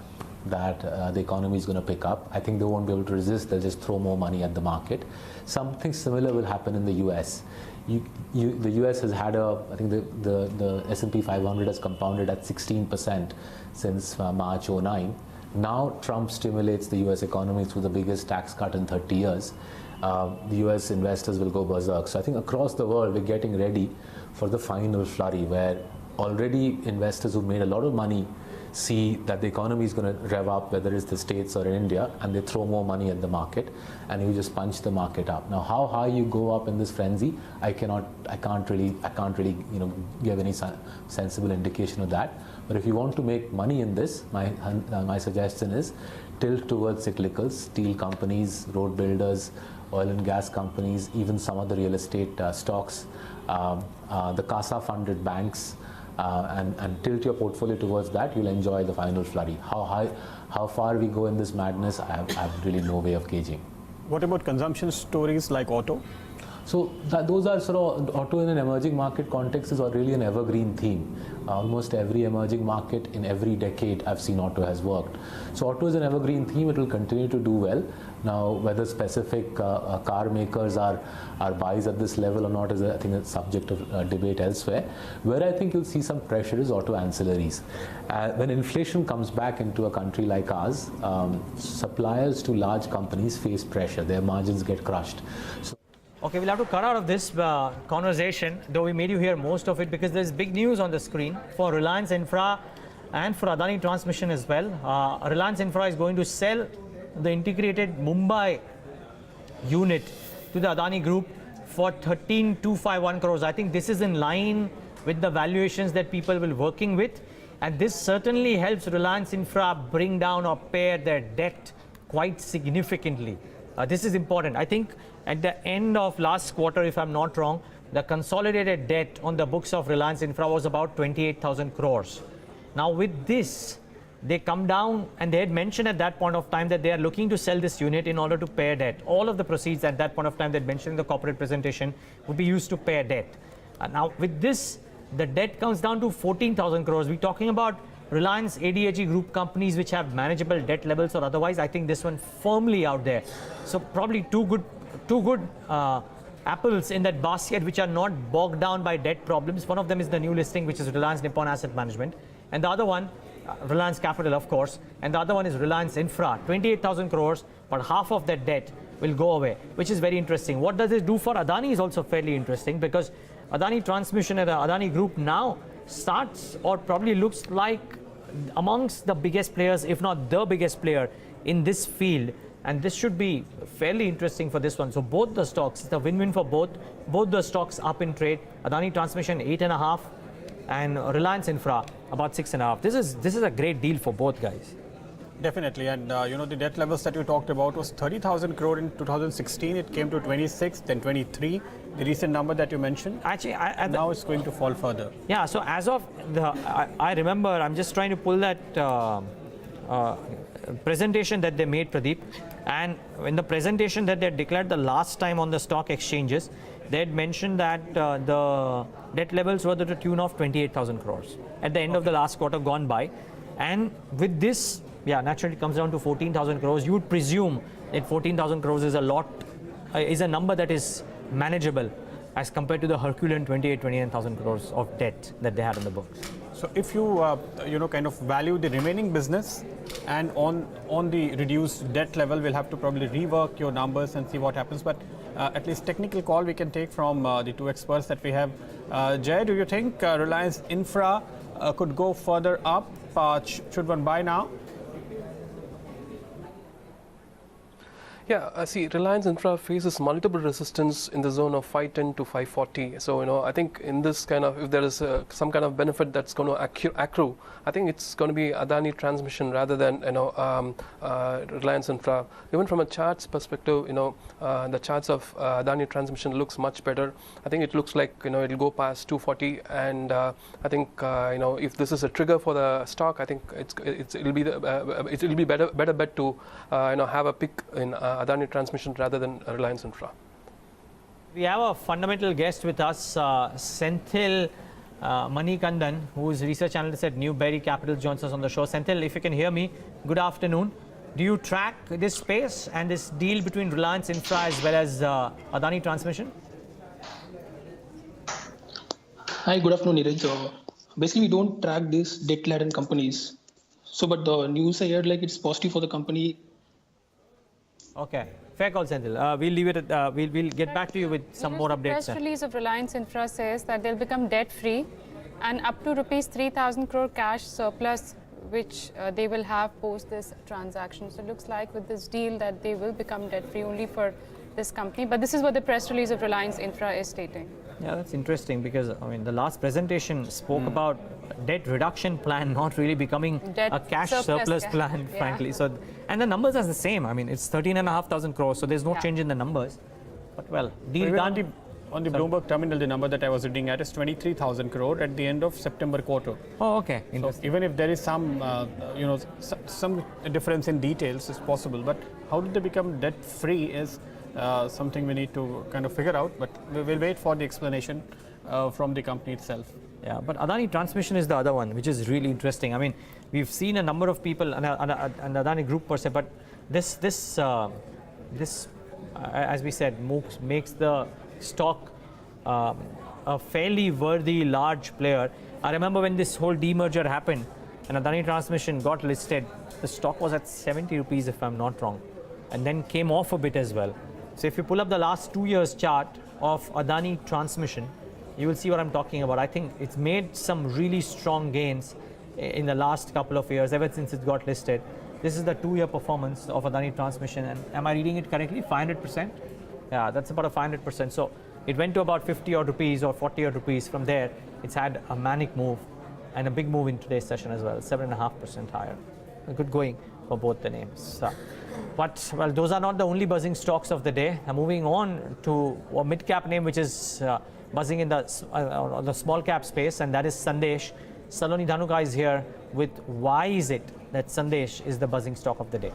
that the economy is going to pick up. I think they won't be able to resist. They'll just throw more money at the market. Something similar will happen in the US. The US has had I think the S&P 500 has compounded at 16% since March 09. Now Trump stimulates the US economy through the biggest tax cut in 30 years. The US investors will go berserk. So I think across the world we're getting ready for the final flurry, where already investors who made a lot of money see that the economy is going to rev up, whether it's the States or in India, and they throw more money at the market, and you just punch the market up. Now, how high you go up in this frenzy, I can't really give any sensible indication of that. But if you want to make money in this, my suggestion is tilt towards cyclicals, steel companies, road builders, oil and gas companies, even some of the real estate stocks, the CASA funded banks. And tilt your portfolio towards that, you'll enjoy the final flurry. How far we go in this madness, I have really no way of gauging. What about consumption stories like auto? So those are sort of, auto in an emerging market context is really an evergreen theme. Almost every emerging market in every decade I've seen auto has worked. So auto is an evergreen theme, it will continue to do well. Now whether specific car makers are buys at this level or not is I think a subject of debate elsewhere. Where I think you'll see some pressure is auto ancillaries. When inflation comes back into a country like ours, suppliers to large companies face pressure, their margins get crushed. So Okay, we'll have to cut out of this conversation, though we made you hear most of it, because there's big news on the screen for Reliance Infra and for Adani Transmission as well. Reliance Infra is going to sell the integrated Mumbai unit to the Adani Group for 13,251 crores. I think this is in line with the valuations that people will be working with, and this certainly helps Reliance Infra bring down or pare their debt quite significantly. This is important. I think at the end of last quarter, if I'm not wrong, the consolidated debt on the books of Reliance Infra was about 28,000 crores. Now with this, they come down, and they had mentioned at that point of time that they are looking to sell this unit in order to pay debt. All of the proceeds at that point of time they mentioned in the corporate presentation would be used to pay debt. Now with this, the debt comes down to 14,000 crores. We're talking about Reliance ADAG group companies which have manageable debt levels or otherwise. I think this one firmly out there. So probably two good apples in that basket which are not bogged down by debt problems. One of them is the new listing, which is Reliance Nippon Asset Management, and the other one, Reliance Capital, of course, and the other one is Reliance Infra. 28,000 crores, but half of that debt will go away, which is very interesting. What does it do for Adani is also fairly interesting, because Adani Transmission and the Adani Group now starts or probably looks like amongst the biggest players, if not the biggest player in this field, and this should be fairly interesting for this one. So both the stocks, the win-win for both the stocks up in trade. Adani Transmission 8.5 and Reliance Infra about 6.5. This is a great deal for both guys. Definitely, and the debt levels that you talked about was 30,000 crore in 2016. It came to 26, then 23. The recent number that you mentioned. Actually, now it's going to fall further. Yeah. So as of I remember, I'm just trying to pull that presentation that they made, Pradeep, and in the presentation that they declared the last time on the stock exchanges, they had mentioned that the debt levels were to the tune of 28,000 crores at the end of the last quarter gone by, and with this. Yeah, naturally it comes down to 14,000 crores. You would presume that 14,000 crores is a number that is manageable as compared to the Herculean 29,000 crores of debt that they had on the books. So if you kind of value the remaining business and on the reduced debt level, we'll have to probably rework your numbers and see what happens. But at least technical call we can take from the two experts that we have. Jay, do you think Reliance Infra could go further up? Should one buy now? Yeah, see, Reliance Infra faces multiple resistance in the zone of 510 to 540. So, I think in this kind of, if there is some kind of benefit that's going to accrue, I think it's going to be Adani Transmission rather than, Reliance Infra. Even from a charts perspective, the charts of Adani Transmission looks much better. I think it looks like, it'll go past 240. And I think, if this is a trigger for the stock, I think it'll be better bet to, have a pick in Adani Transmission rather than Reliance Infra. We have a fundamental guest with us, Senthil Manikandan, who is research analyst at Newberry Capital, joins us on the show. Senthil, if you can hear me, good afternoon. Do you track this space and this deal between Reliance Infra as well as Adani Transmission? Hi, good afternoon, Neeraj. Basically, we don't track these debt-laden companies. So, but the news I heard, like it's positive for the company. Okay, fair call, Senthil. We'll leave it at, we'll get back to you with some more updates. The press release of Reliance Infra says that they'll become debt-free and up to rupees 3,000 crore cash surplus, which they will have post this transaction. So it looks like with this deal that they will become debt-free only for this company. But this is what the press release of Reliance Infra is stating. Yeah, that's interesting because, I mean, the last presentation spoke about debt reduction plan not really becoming Debt a cash surplus plan, frankly. So, and the numbers are the same. I mean, it's 13,500 crores, so there's no change in the numbers. But well, deal done. On the Bloomberg terminal, the number that I was reading at is 23,000 crore at the end of September quarter. Oh, okay. So even if there is some, some difference in details is possible, but how did they become debt-free is something we need to kind of figure out, but we will wait for the explanation from the company itself. Yeah, but Adani Transmission is the other one, which is really interesting. I mean, we've seen a number of people, and Adani Group per se, but this as we said, makes the stock a fairly worthy large player. I remember when this whole demerger happened and Adani Transmission got listed, the stock was at 70 rupees if I'm not wrong, and then came off a bit as well. So if you pull up the last 2 years chart of Adani Transmission, you will see what I'm talking about. I think it's made some really strong gains in the last couple of years, ever since it got listed. This is the 2-year performance of Adani Transmission, and am I reading it correctly? 500%? Yeah, that's about a 500%. So it went to about 50 odd rupees or 40 odd rupees. From there, it's had a manic move and a big move in today's session as well, 7.5% higher. A good going for both the names. But, well, those are not the only buzzing stocks of the day. Moving on to a mid-cap name which is buzzing in the small cap space, and that is Sandesh. Saloni Dhanuka is here with why is it that Sandesh is the buzzing stock of the day.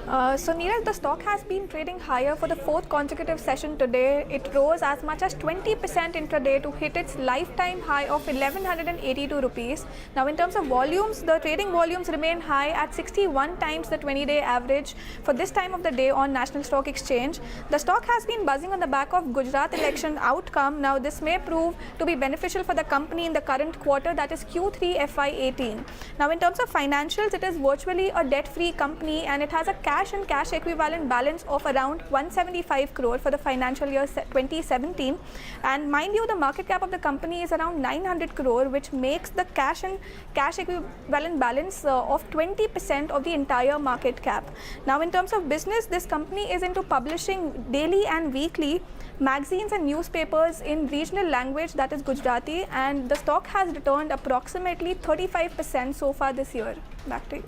So Neeraj, the stock has been trading higher for the 4th consecutive session today. It rose as much as 20% intraday to hit its lifetime high of 1182 rupees. Now in terms of volumes, the trading volumes remain high at 61 times the 20-day average for this time of the day on National Stock Exchange. The stock has been buzzing on the back of Gujarat election outcome. Now this may prove to be beneficial for the company in the current quarter, that is Q3 FY18. Now in terms of financials, it is virtually a debt-free company and it has a cash and cash equivalent balance of around 175 crore for the financial year 2017, and mind you, the market cap of the company is around 900 crore, which makes the cash and cash equivalent balance of 20% of the entire market cap. Now in terms of business, this company is into publishing daily and weekly magazines and newspapers in regional language, that is Gujarati, and the stock has returned approximately 35% so far this year. Back to you.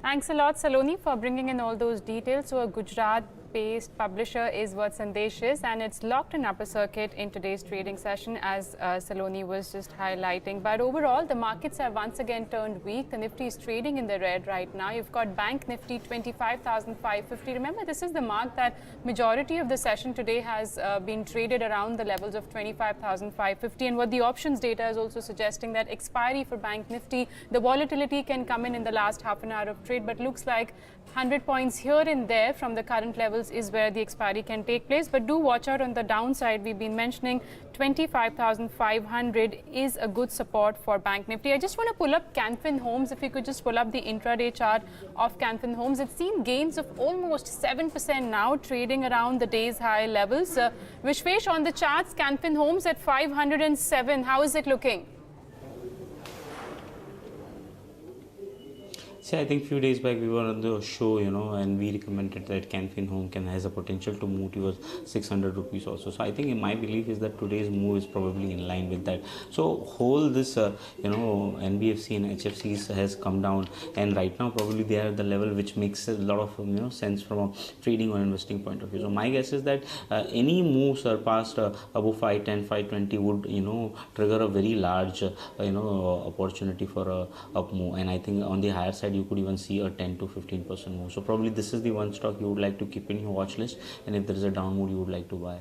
Thanks a lot, Saloni, for bringing in all those details. So a Gujarat-based publisher is what Sandesh is, and it's locked in upper circuit in today's trading session, as Saloni was just highlighting. But overall, the markets have once again turned weak. The Nifty is trading in the red right now. You've got Bank Nifty 25,550. Remember, this is the mark that majority of the session today has been traded around the levels of 25,550. And what the options data is also suggesting, that expiry for Bank Nifty, the volatility can come in the last half an hour of trade, but looks like 100 points here and there from the current levels is where the expiry can take place. But do watch out on the downside. We've been mentioning 25,500 is a good support for Bank Nifty. I just want to pull up Canfin Homes. If you could just pull up the intraday chart of Canfin Homes. It's seen gains of almost 7% now, trading around the day's high levels. Vishvesh, on the charts, Canfin Homes at 507. How is it looking? See, I think few days back we were on the show, and we recommended that Canfin Home has a potential to move towards 600 rupees also. So I think my belief is that today's move is probably in line with that. So whole this, NBFC and HFCs has come down, and right now probably they are at the level which makes a lot of sense from a trading or investing point of view. So my guess is that any move surpassed above 510, 520 would trigger a very large opportunity for a up move, and I think on the higher side you could even see a 10 to 15% move. So probably this is the one stock you would like to keep in your watch list, and if there is a down move you would like to buy.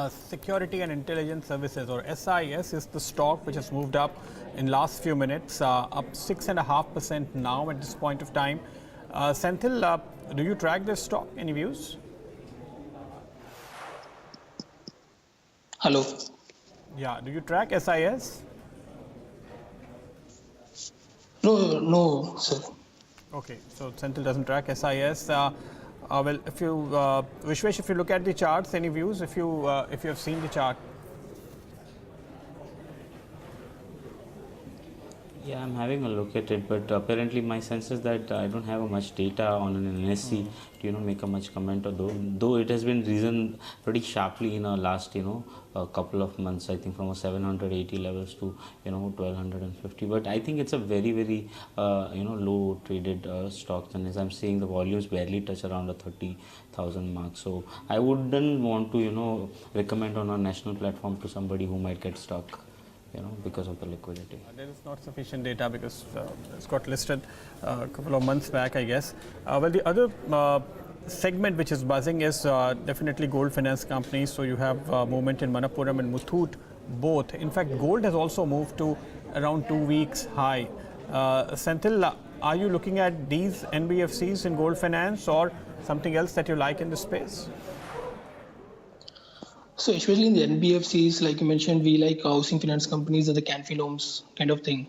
Security and Intelligence Services, or SIS, is the stock which has moved up in last few minutes, up 6.5% now at this point of time. Senthil, do you track this stock? Any views? Hello. Yeah, do you track SIS? No, sir. Okay, so Senthil doesn't track SIS. Well, if you, Vishvesh, if you look at the charts, any views? If you have seen the chart. Yeah, I'm having a look at it, but apparently my sense is that I don't have much data on an NSE to make a much comment. Though it has been risen pretty sharply in the last a couple of months. I think from a 780 levels to 1250. But I think it's a very low traded stock, and as I'm seeing, the volumes barely touch around the 30,000 mark. So I wouldn't want to recommend on a national platform to somebody who might get stuck. Because of the liquidity. There is not sufficient data because it's got listed a couple of months back, I guess. Well, the other segment which is buzzing is definitely gold finance companies. So you have movement in Manappuram and Muthoot both. In fact, gold has also moved to around 2 weeks high. Senthil, are you looking at these NBFCs in gold finance or something else that you like in this space? So especially in the NBFCs, like you mentioned, we like housing finance companies or the Canfi loans kind of thing.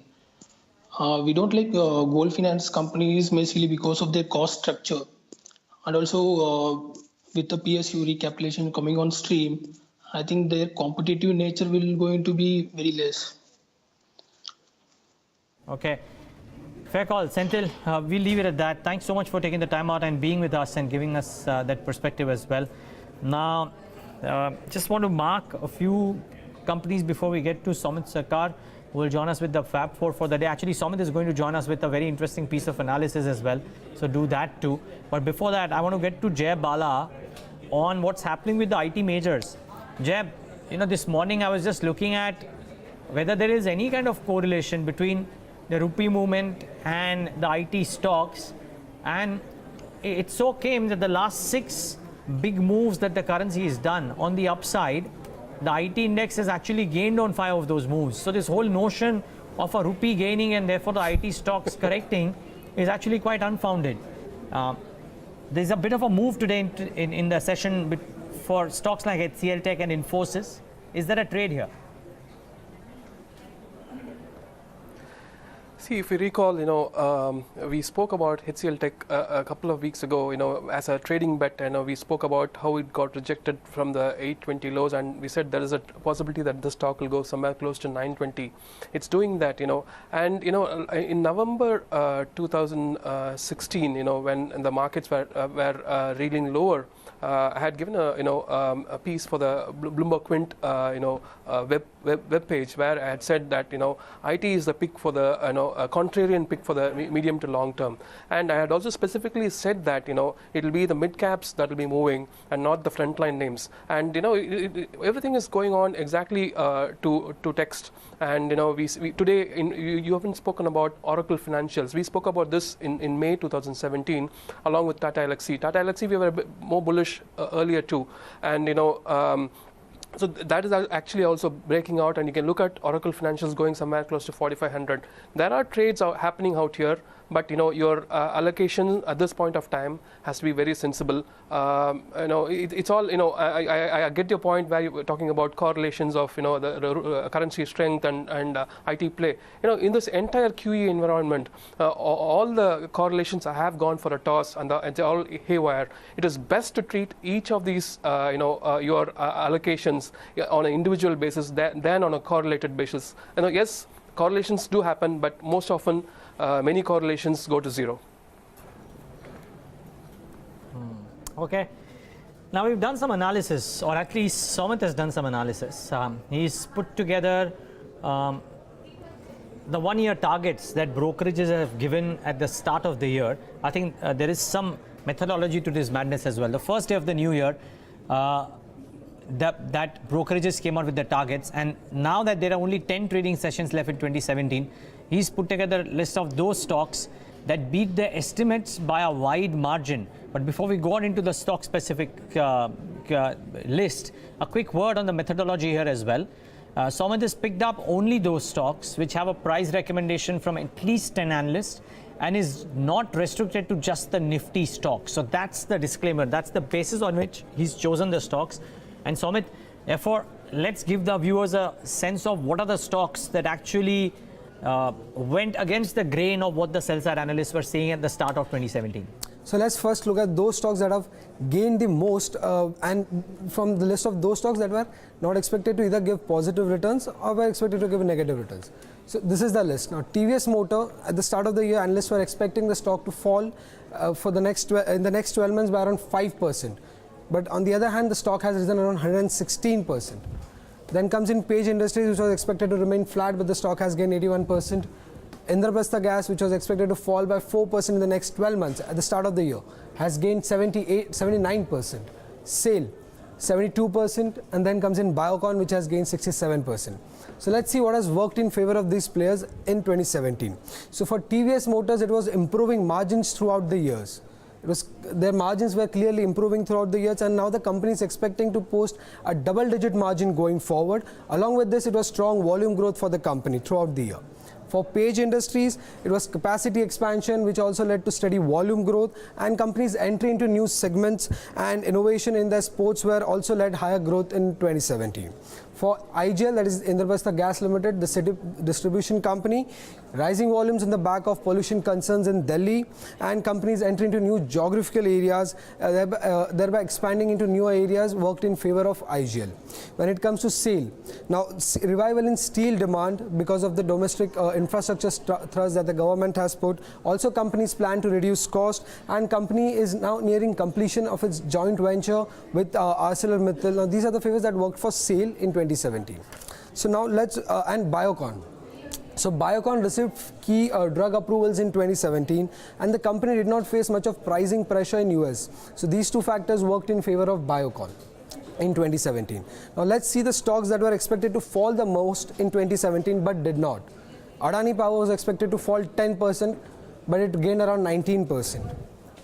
We don't like gold finance companies basically because of their cost structure. And also with the PSU recapitalization coming on stream, I think their competitive nature will going to be very less. Okay. Fair call. Senthil, we'll leave it at that. Thanks so much for taking the time out and being with us and giving us that perspective as well. Now, just want to mark a few companies before we get to Somit Sarkar, who will join us with the Fab 4 for the day. Actually, Somit is going to join us with a very interesting piece of analysis as well. So do that too. But before that, I want to get to Jay Bala on what's happening with the IT majors. Jay, this morning I was just looking at whether there is any kind of correlation between the rupee movement and the IT stocks. And it so came that the last 6 big moves that the currency has done on the upside, the IT index has actually gained on 5 of those moves. So this whole notion of a rupee gaining and therefore the IT stocks correcting is actually quite unfounded. There's a bit of a move today in the session for stocks like HCL Tech and Infosys. Is there a trade here? See, if you recall, we spoke about HCL Tech a couple of weeks ago, as a trading bet. We spoke about how it got rejected from the 820 lows, and we said there is a possibility that the stock will go somewhere close to 920. It's doing that, and in November 2016, when the markets were reeling lower, I had given a piece for the Bloomberg Quint web page where I had said that IT is the pick for the a contrarian pick for the medium to long term, and I had also specifically said that it will be the mid caps that will be moving and not the frontline names, and everything is going on exactly to text. And we today you haven't spoken about Oracle Financials. We spoke about this in May 2017 along with Tata Elxsi. Tata Elxsi we were a bit more bullish earlier too, and so that is actually also breaking out, and you can look at Oracle Financials going somewhere close to 4,500. There are trades happening out here, but your allocation at this point of time has to be very sensible. It's all I get your point where you were talking about correlations of the currency strength and IT play. In this entire QE environment, all the correlations have gone for a toss, and it's all haywire. It is best to treat each of these your allocations on an individual basis than on a correlated basis. Yes, correlations do happen, but most often many correlations go to zero. Okay. Now we've done some analysis, or at least Somit has done some analysis. He's put together the 1-year targets that brokerages have given at the start of the year. I think there is some methodology to this madness as well. The first day of the new year, that brokerages came out with the targets, and now that there are only 10 trading sessions left in 2017, he's put together a list of those stocks that beat their estimates by a wide margin. But before we go on into the stock specific list, a quick word on the methodology here as well. Somit has picked up only those stocks which have a price recommendation from at least 10 analysts and is not restricted to just the Nifty stocks. So that's the disclaimer. That's the basis on which he's chosen the stocks. And Somit, therefore, let's give the viewers a sense of what are the stocks that actually went against the grain of what the sell-side analysts were saying at the start of 2017. So let's first look at those stocks that have gained the most, and from the list of those stocks that were not expected to either give positive returns or were expected to give negative returns. So this is the list. Now TVS Motor, at the start of the year, analysts were expecting the stock to fall for the in the next 12 months by around 5%. But on the other hand, the stock has risen around 116%. Then comes in Page Industries, which was expected to remain flat, but the stock has gained 81%. Indraprastha Gas, which was expected to fall by 4% in the next 12 months at the start of the year, has gained 79%. SAIL, 72%, and then comes in Biocon, which has gained 67%. So let's see what has worked in favor of these players in 2017. So for TVS Motors, it was improving margins throughout the years. Their margins were clearly improving throughout the years, and now the company is expecting to post a double-digit margin going forward. Along with this, it was strong volume growth for the company throughout the year. For Page Industries, it was capacity expansion, which also led to steady volume growth, and companies' entry into new segments and innovation in their sportswear also led higher growth in 2017. For IGL, that is Indraprastha Gas Limited, the city distribution company, rising volumes in the back of pollution concerns in Delhi, and companies entering into new geographical areas, thereby expanding into newer areas, worked in favor of IGL. When it comes to SAIL, now revival in steel demand because of the domestic infrastructure thrust that the government has put. Also, companies plan to reduce cost, and company is now nearing completion of its joint venture with ArcelorMittal. Now, these are the favors that worked for SAIL in 2017. So now let's and Biocon. So Biocon received key drug approvals in 2017, and the company did not face much of pricing pressure in US. So these two factors worked in favor of Biocon in 2017. Now let's see the stocks that were expected to fall the most in 2017 but did not. Adani Power was expected to fall 10%, but it gained around 19%.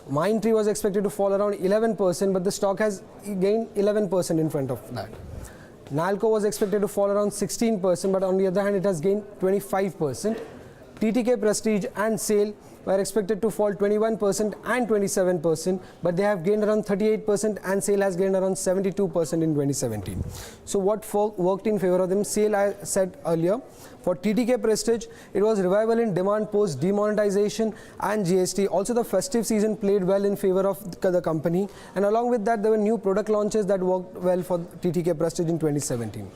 Mindtree was expected to fall around 11%, but the stock has gained 11% in front of that. Nalco was expected to fall around 16%, but on the other hand, it has gained 25%. TTK Prestige and SAIL were expected to fall 21% and 27%, but they have gained around 38%, and SAIL has gained around 72% in 2017. So what worked in favor of them? SAIL, I said earlier. For TTK Prestige, it was revival in demand post demonetization and GST. Also, the festive season played well in favor of the company, and along with that, there were new product launches that worked well for TTK Prestige in 2017.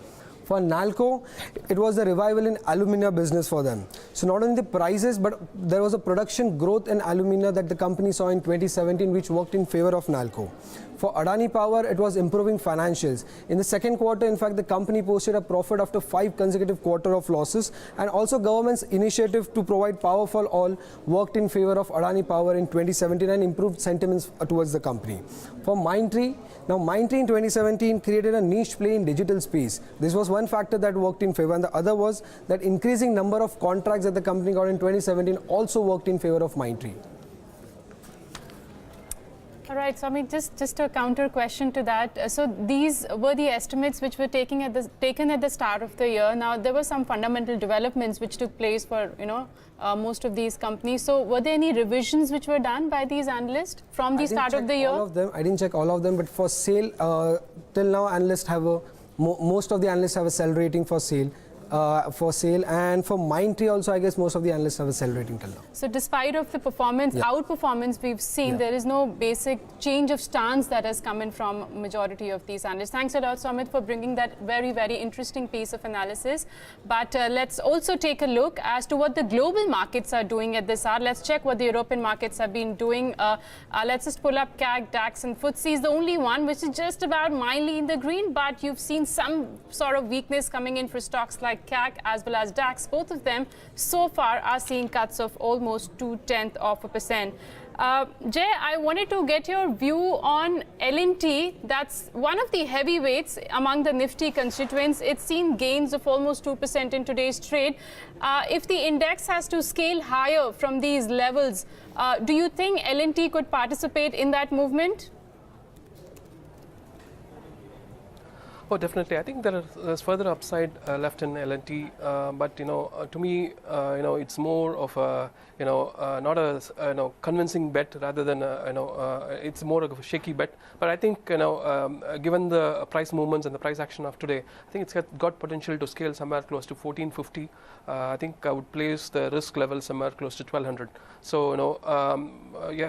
For Nalco, it was the revival in alumina business for them. So not only the prices, but there was a production growth in alumina that the company saw in 2017, which worked in favor of Nalco. For Adani Power, it was improving financials. In the second quarter, in fact, the company posted a profit after 5 consecutive quarters of losses, and also government's initiative to provide power for all worked in favor of Adani Power in 2017 and improved sentiments towards the company. For Mindtree, now Mindtree in 2017 created a niche play in digital space. This was one factor that worked in favor, and the other was that increasing number of contracts that the company got in 2017 also worked in favor of Mindtree. All right, so I mean, just a counter question to that. So these were the estimates which were taken at the start of the year. Now there were some fundamental developments which took place for most of these companies. So were there any revisions which were done by these analysts from the start of the year? I didn't check all of them, but for SAIL, till now analysts have most of the analysts have a sell rating for SAIL. And for Mindtree also, I guess most of the analysts have a sell rating till now. So despite of the performance, outperformance we've seen, there is no basic change of stance that has come in from majority of these analysts. Thanks a lot, Somit, for bringing that very, very interesting piece of analysis. But let's also take a look as to what the global markets are doing at this hour. Let's check what the European markets have been doing. Let's just pull up CAC, DAX and FTSE is the only one which is just about mildly in the green, but you've seen some sort of weakness coming in for stocks like CAC as well as DAX. Both of them so far are seeing cuts of almost 0.2%. Jay, I wanted to get your view on L&T. That's one of the heavyweights among the Nifty constituents. It's seen gains of almost 2% in today's trade. If the index has to scale higher from these levels, do you think L&T could participate in that movement? Oh, definitely. I think there's further upside left in L&T, but to me, it's more of a not a convincing bet rather than it's more of a shaky bet. But I think given the price movements and the price action of today, I think it's got potential to scale somewhere close to 1450. I think I would place the risk level somewhere close to 1200. So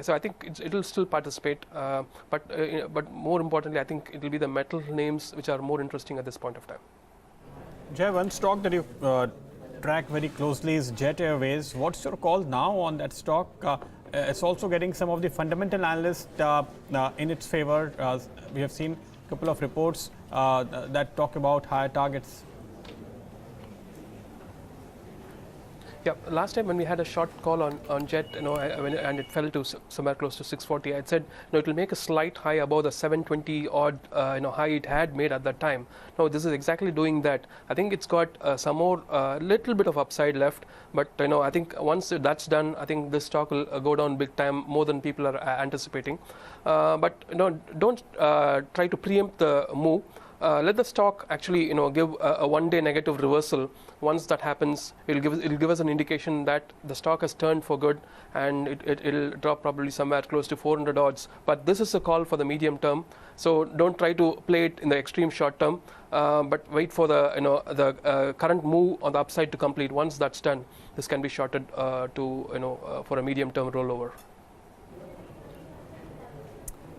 so I think it'll still participate, but more importantly, I think it will be the metal names which are more interesting at this point of time. Jay, one stock that you track very closely is Jet Airways. What's your call now on that stock? It's also getting some of the fundamental analysts in its favor. We have seen a couple of reports that talk about higher targets. Yeah, last time when we had a short call on Jet, and it fell to somewhere close to 640, I said, it will make a slight high above the 720 odd, high it had made at that time. Now this is exactly doing that. I think it's got some more, little bit of upside left, but I think once that's done, I think this stock will go down big time, more than people are anticipating. But don't try to preempt the move. Let the stock actually give a one-day negative reversal. Once that happens, it'll give us an indication that the stock has turned for good, and it'll drop probably somewhere close to 400 odds. But this is a call for the medium term, so don't try to play it in the extreme short term, but wait for the current move on the upside to complete. Once that's done, this can be shorted for a medium term rollover.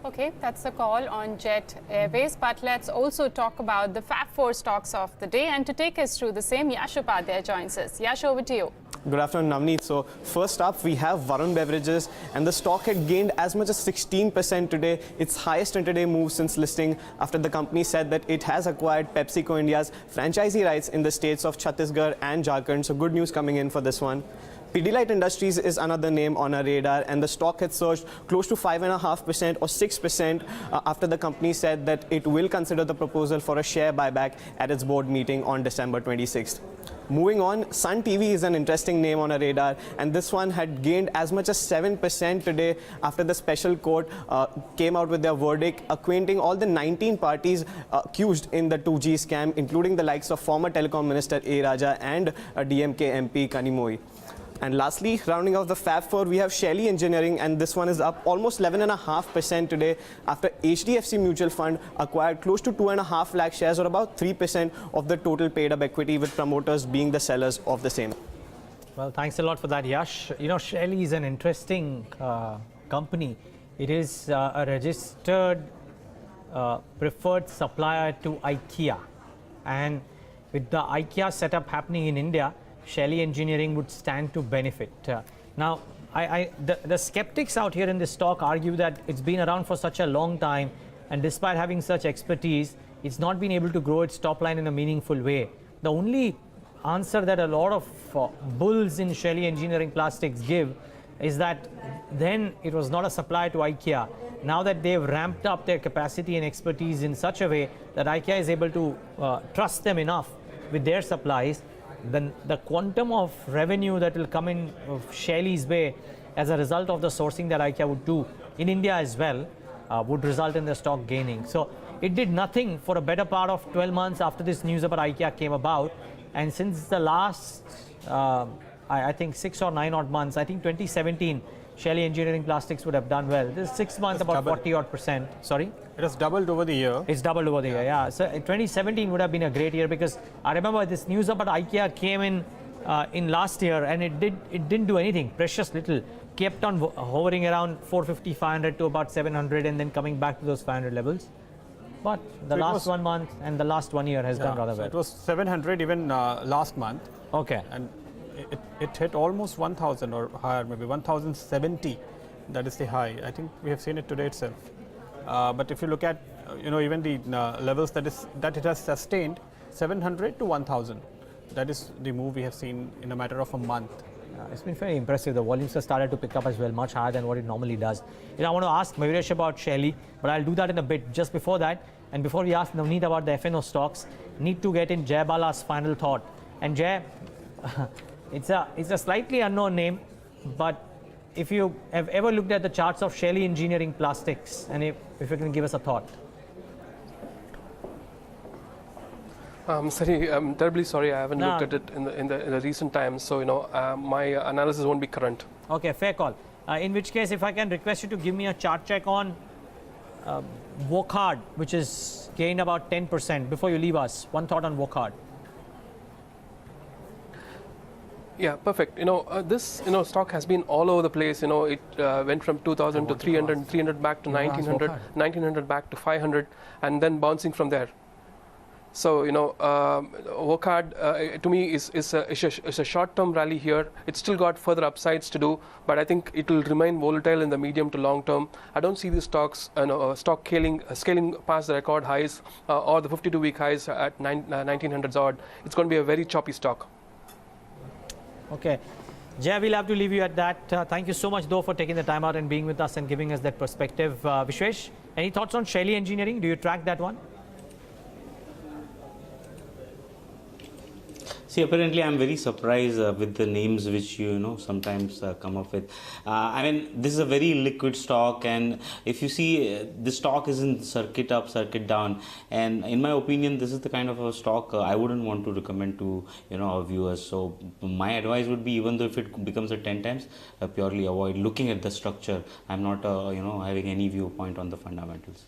Okay, that's the call on Jet Airways, but let's also talk about the Fab 4 stocks of the day, and to take us through the same, Yash Upadhyay joins us. Yash, over to you. Good afternoon, Navneet. So first up, we have Varun Beverages, and the stock had gained as much as 16% today, its highest intraday move since listing, after the company said that it has acquired PepsiCo India's franchisee rights in the states of Chhattisgarh and Jharkhand. So good news coming in for this one. Pidilite Industries is another name on our radar, and the stock had surged close to 5.5% or 6% after the company said that it will consider the proposal for a share buyback at its board meeting on December 26th. Moving on, Sun TV is an interesting name on our radar, and this one had gained as much as 7% today after the special court came out with their verdict acquainting all the 19 parties accused in the 2G scam, including the likes of former Telecom Minister A. Raja and DMK MP Kanimoi. And lastly, rounding off the Fab 4, we have Shelly Engineering, and this one is up almost 11.5% today after HDFC Mutual Fund acquired close to 2.5 lakh shares, or about 3% of the total paid up equity, with promoters being the sellers of the same. Well, thanks a lot for that, Yash. Shelly is an interesting company. It is a registered preferred supplier to IKEA, and with the IKEA setup happening in India, Shelly Engineering would stand to benefit. Now, the skeptics out here in this stock argue that it's been around for such a long time, and despite having such expertise, it's not been able to grow its top line in a meaningful way. The only answer that a lot of bulls in Shelly Engineering Plastics give is that then it was not a supplier to IKEA. Now that they've ramped up their capacity and expertise in such a way that IKEA is able to trust them enough with their supplies, then the quantum of revenue that will come in of Shelly's way as a result of the sourcing that IKEA would do in India as well would result in the stock gaining. So it did nothing for a better part of 12 months after this news about IKEA came about, and since the last I think 6 or 9 odd months, I think 2017 Shelly Engineering Plastics would have done well. This 6 months, about 40 odd percent. Sorry? It has doubled over the year. It's doubled over the year, yeah. So 2017 would have been a great year, because I remember this news about IKEA came in last year, and it didn't do anything. Precious little. Kept on hovering around 450, 500 to about 700, and then coming back to those 500 levels. But the last 1 month and the last 1 year has done rather well. It was 700 even last month. Okay. And it hit almost 1,000 or higher, maybe 1,070. That is the high. I think we have seen it today itself. But if you look at even the levels that it has sustained, 700 to 1,000. That is the move we have seen in a matter of a month. It's been very impressive. The volumes have started to pick up as well, much higher than what it normally does. I want to ask Mayuresh about Shelly, but I'll do that in a bit. Just before that, and before we ask Navneet about the FNO stocks, need to get in Jay Bala's final thought. And Jay, it's a slightly unknown name, but if you have ever looked at the charts of Shelly Engineering Plastics, and if you can give us a thought. Sorry, I'm terribly sorry. I haven't looked at it in the recent times. So my analysis won't be current. Okay, fair call. In which case, if I can request you to give me a chart check on Wokhard, which is gained about 10% before you leave us. One thought on Wokhard. Yeah, perfect. This stock has been all over the place. It went from 2,000 to 300, 300 back to 1,900, 1,900 back to 500, and then bouncing from there. So Wokhard to me is a short-term rally here. It's still got further upsides to do, but I think it will remain volatile in the medium to long term. I don't see these stocks scaling past the record highs or the 52-week highs at 1,900s odd. It's going to be a very choppy stock. Okay. Jay, we'll have to leave you at that. Thank you so much, though, for taking the time out and being with us and giving us that perspective. Vishvesh, any thoughts on Shaily Engineering? Do you track that one? See, apparently I'm very surprised with the names which you sometimes come up with. I mean, this is a very liquid stock, and if you see the stock is in circuit up, circuit down, and in my opinion, this is the kind of a stock I wouldn't want to recommend to our viewers. So my advice would be, even though if it becomes a 10 times, purely avoid looking at the structure. I'm not having any viewpoint on the fundamentals.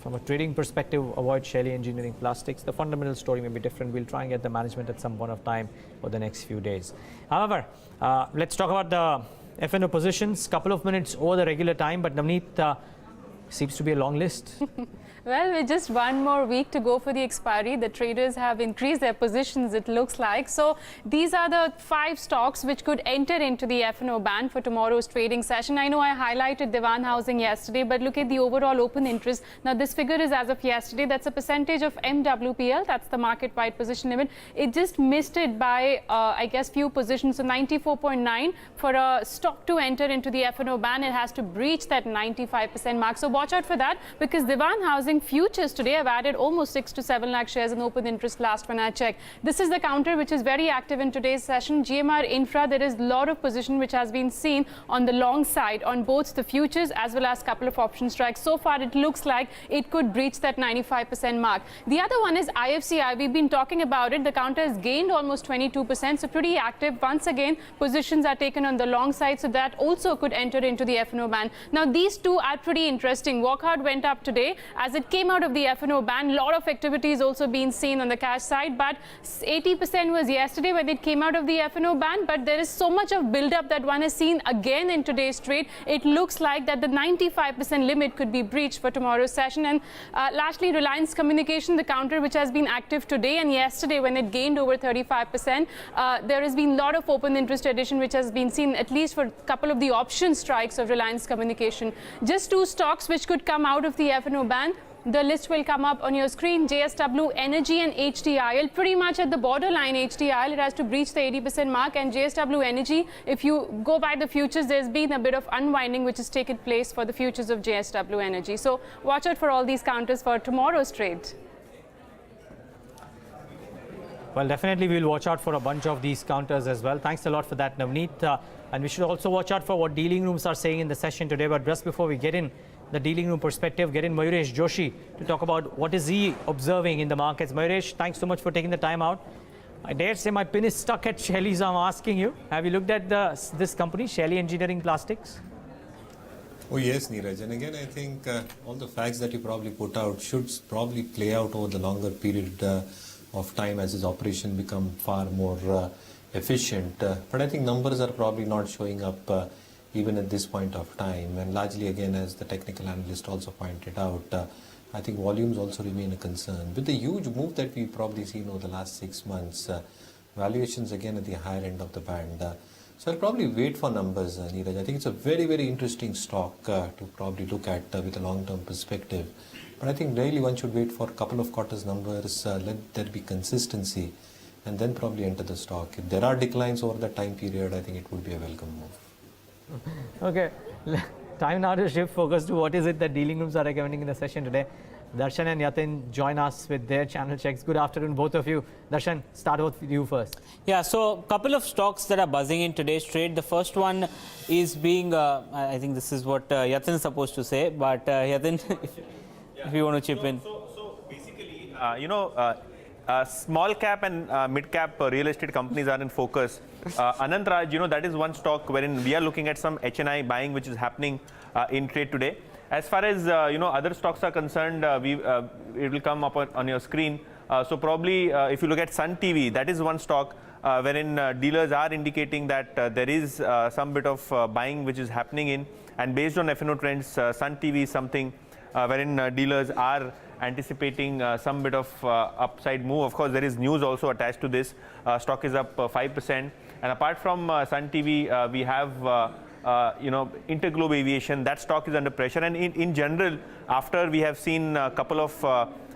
From a trading perspective, avoid Shaily Engineering Plastics. The fundamental story may be different. We'll try and get the management at some point of time for the next few days. However, let's talk about the F&O positions. Couple of minutes over the regular time, but Navneet, seems to be a long list. Well, with just one more week to go for the expiry, the traders have increased their positions, it looks like. So these are the 5 stocks which could enter into the F&O band for tomorrow's trading session. I know I highlighted Dewan Housing yesterday, but look at the overall open interest. Now, this figure is as of yesterday. That's a percentage of MWPL. That's the market-wide position limit. It just missed it by, I guess, few positions. So 94.9 for a stock to enter into the F&O band. It has to breach that 95% mark. So watch out for that, because Dewan Housing futures today have added almost 6 to 7 lakh shares in open interest last when I checked. This is the counter which is very active in today's session. GMR Infra, there is a lot of position which has been seen on the long side on both the futures as well as couple of option strikes. So far, it looks like it could breach that 95% mark. The other one is IFCI. We've been talking about it. The counter has gained almost 22%, so pretty active. Once again, positions are taken on the long side, so that also could enter into the F&O band. Now, these two are pretty interesting. Wokhard went up today as it came out of the F&O band. Lot of activities also being seen on the cash side, but 80% was yesterday when it came out of the F&O band. But there is so much of build-up that one has seen again in today's trade. It looks like that the 95% limit could be breached for tomorrow's session. And lastly, Reliance Communication, the counter which has been active today and yesterday when it gained over 35%. There has been a lot of open interest addition which has been seen, at least for a couple of the option strikes of Reliance Communication. Just 2 stocks which could come out of the F&O band. The list will come up on your screen. JSW Energy and HTIL, pretty much at the borderline. HTIL, it has to breach the 80% mark, and JSW Energy, if you go by the futures, there's been a bit of unwinding which has taken place for the futures of JSW Energy. So watch out for all these counters for tomorrow's trade. Well, definitely we'll watch out for a bunch of these counters as well. Thanks a lot for that, Navneet. And we should also watch out for what dealing rooms are saying in the session today. But just before we get in the dealing room perspective, get in Mayuresh Joshi to talk about what is he observing in the markets. Mayuresh, thanks so much for taking the time out. I dare say my pin is stuck at Shaily, so I'm asking you, have you looked at this company, Shaily Engineering Plastics? Oh yes, Neeraj, and again I think all the facts that you probably put out should probably play out over the longer period of time as his operation become far more efficient. But I think numbers are probably not showing up even at this point of time, and largely again, as the technical analyst also pointed out, I think volumes also remain a concern. With the huge move that we've probably seen over the last 6 months, valuations again at the higher end of the band. So I'll probably wait for numbers, Neeraj. I think it's a very, very interesting stock to probably look at with a long-term perspective. But I think really one should wait for a couple of quarters numbers, let there be consistency, and then probably enter the stock. If there are declines over that time period, I think it would be a welcome move. Okay, time now to shift focus to what is it that dealing rooms are recommending in the session today. Darshan and Yatin join us with their channel checks. Good afternoon, both of you. Darshan, start with you first. Yeah, so a couple of stocks that are buzzing in today's trade. The first one is being, I think this is what Yatin is supposed to say, but Yatin, if you want to chip in. So basically, Small cap and mid cap real estate companies are in focus. Anant Raj, that is one stock wherein we are looking at some HNI buying which is happening in trade today. As far as other stocks are concerned, it will come up on your screen. So probably if you look at Sun TV, that is one stock wherein dealers are indicating that there is some bit of buying which is happening in, and based on F&O trends, Sun TV is something wherein dealers are anticipating some bit of upside move. Of course, there is news also attached to this. Stock is up 5%, and apart from Sun TV, we have Interglobe Aviation. That stock is under pressure, and in general, after we have seen a couple of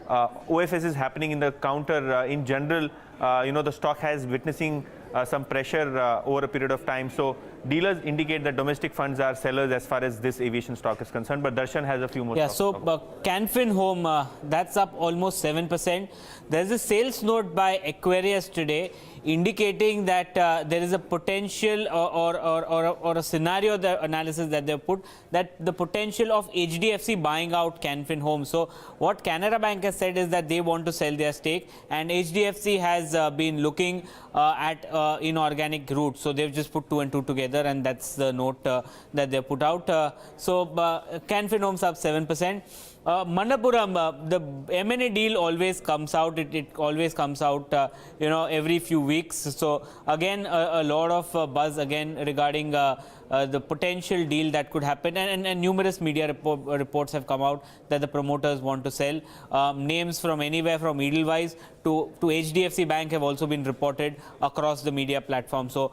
OFSs happening in the counter, in general, the stock has witnessing some pressure over a period of time. So dealers indicate that domestic funds are sellers as far as this aviation stock is concerned. But Darshan has a few more. Yeah, stocks. so Canfin Home, that's up almost 7%. There's a sales note by Aquarius today indicating that there is a potential or a scenario analysis that they've put, that the potential of HDFC buying out Canfin Home. So what Canara Bank has said is that they want to sell their stake, and HDFC has been looking at inorganic route. So they've just put 2 and 2 together, and that's the note that they put out. So Canfin Homes up 7%. Manappuram, the M&A deal always comes out. It always comes out, every few weeks. So again, a lot of buzz again regarding the potential deal that could happen, and numerous media reports have come out that the promoters want to sell. Names from anywhere from Edelweiss to HDFC Bank have also been reported across the media platform. So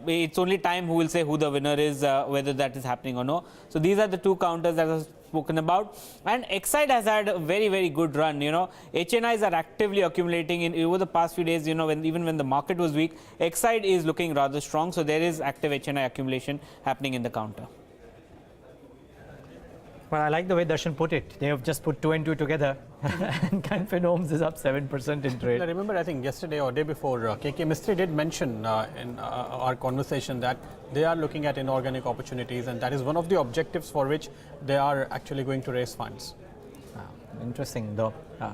it's only time who will say who the winner is, whether that is happening or no. So these are the two counters that are spoken about. And Exide has had a very, very good run. HNIs are actively accumulating over the past few days. Even when the market was weak, Exide is looking rather strong. So there is active HNI accumulation happening in the counter. Well, I like the way Darshan put it. They have just put 2 and 2 together, and Canfin Homes is up 7% in trade. I remember, I think yesterday or day before, KK Mistry did mention in our conversation that they are looking at inorganic opportunities, and that is one of the objectives for which they are actually going to raise funds. Interesting, though.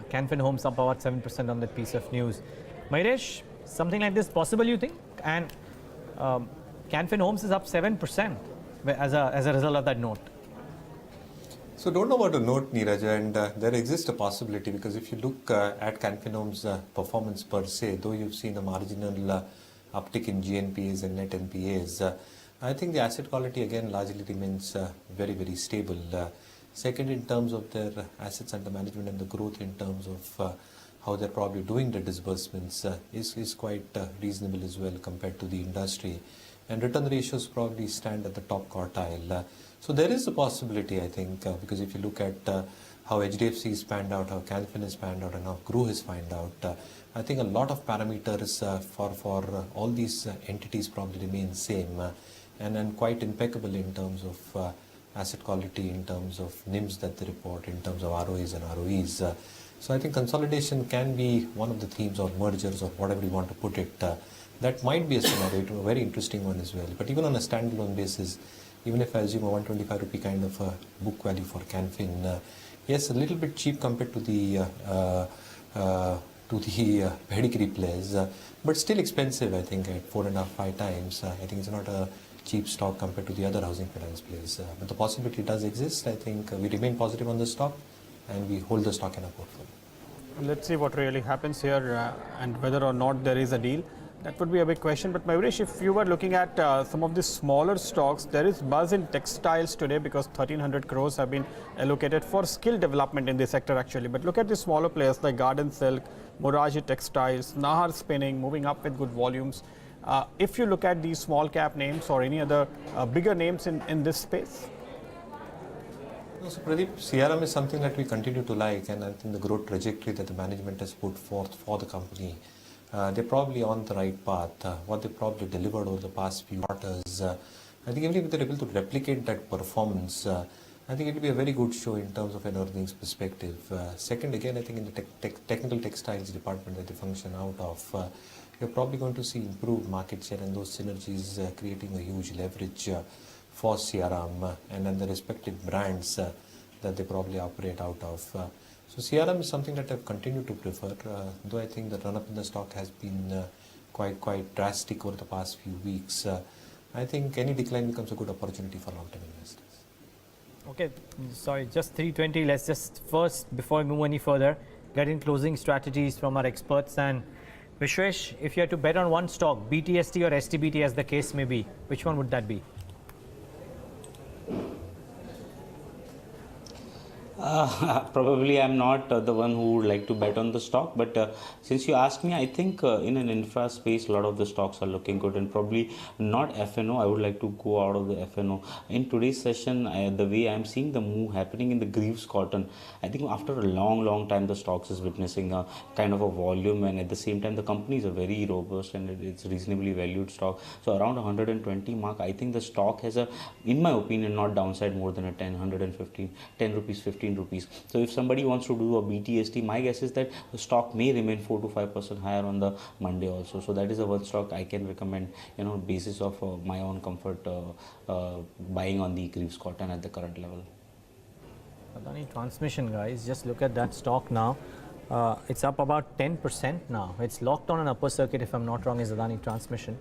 Canfin Homes up about 7% on that piece of news. Mayuresh, something like this possible, you think? And Canfin Homes is up 7% as a result of that note. So don't know about a note, Neeraj, and there exists a possibility, because if you look at Canfin Homes' performance per se, though you've seen a marginal uptick in GNPAs and net NPAs, I think the asset quality again largely remains very, very stable. Second, in terms of their assets under management and the growth in terms of how they're probably doing the disbursements is quite reasonable as well compared to the industry. And return ratios probably stand at the top quartile. So there is a possibility, I think, because if you look at how HDFC is panned out, how Canfin is panned out, and how Gru has panned out, I think a lot of parameters for all these entities probably remain same and quite impeccable in terms of asset quality, in terms of NIMs that they report, in terms of ROEs and ROEs. So I think consolidation can be one of the themes, or mergers, or whatever you want to put it. That might be a scenario, a very interesting one as well. But even on a standalone basis, even if I assume a 125 rupee kind of a book value for Canfin, yes, a little bit cheap compared to the pedigree players, but still expensive, I think, at 4.5-5 times. I think it's not a cheap stock compared to the other housing finance players. But the possibility does exist. I think we remain positive on the stock, and we hold the stock in our portfolio. Let's see what really happens here and whether or not there is a deal. That would be a big question. But Mayuresh, if you were looking at some of the smaller stocks, there is buzz in textiles today because 1,300 crores have been allocated for skill development in this sector actually. But look at the smaller players like Garden Silk, Moraji Textiles, Nahar Spinning moving up with good volumes. If you look at these small cap names or any other bigger names in this space? So Pradeep, CRM is something that we continue to like, and I think the growth trajectory that the management has put forth for the company, they're probably on the right path. What they probably delivered over the past few quarters, I think even if they're able to replicate that performance, I think it will be a very good show in terms of an earnings perspective. Second, again, I think in the technical textiles department that they function out of, you're probably going to see improved market share and those synergies creating a huge leverage for CRM and then the respective brands that they probably operate out of. So CRM is something that I've continued to prefer, though I think the run-up in the stock has been quite drastic over the past few weeks. I think any decline becomes a good opportunity for long-term investors. Okay, sorry, just 320. Let's just first, before we move any further, get in closing strategies from our experts. And Vishvesh, if you had to bet on one stock, BTST or STBT as the case may be, which one would that be? Probably I'm not the one who would like to bet on the stock, but since you asked me, I think in an infra space, a lot of the stocks are looking good, and probably not FNO. I would like to go out of the FNO. In today's session, the way I'm seeing the move happening in the Greaves Cotton, I think after a long time, the stocks is witnessing a kind of a volume, and at the same time, the companies are very robust and it's reasonably valued stock. So around 120 mark, I think the stock has a, in my opinion, not downside more than a 10 rupees, 15 rupees. So if somebody wants to do a BTST, my guess is that the stock may remain 4 to 5% higher on the Monday also. So that is a one stock I can recommend, basis of my own comfort, buying on the Greaves Cotton at the current level. Adani Transmission, guys, just look at that stock now. It's up about 10% now. It's locked on an upper circuit, if I'm not wrong, is Adani Transmission.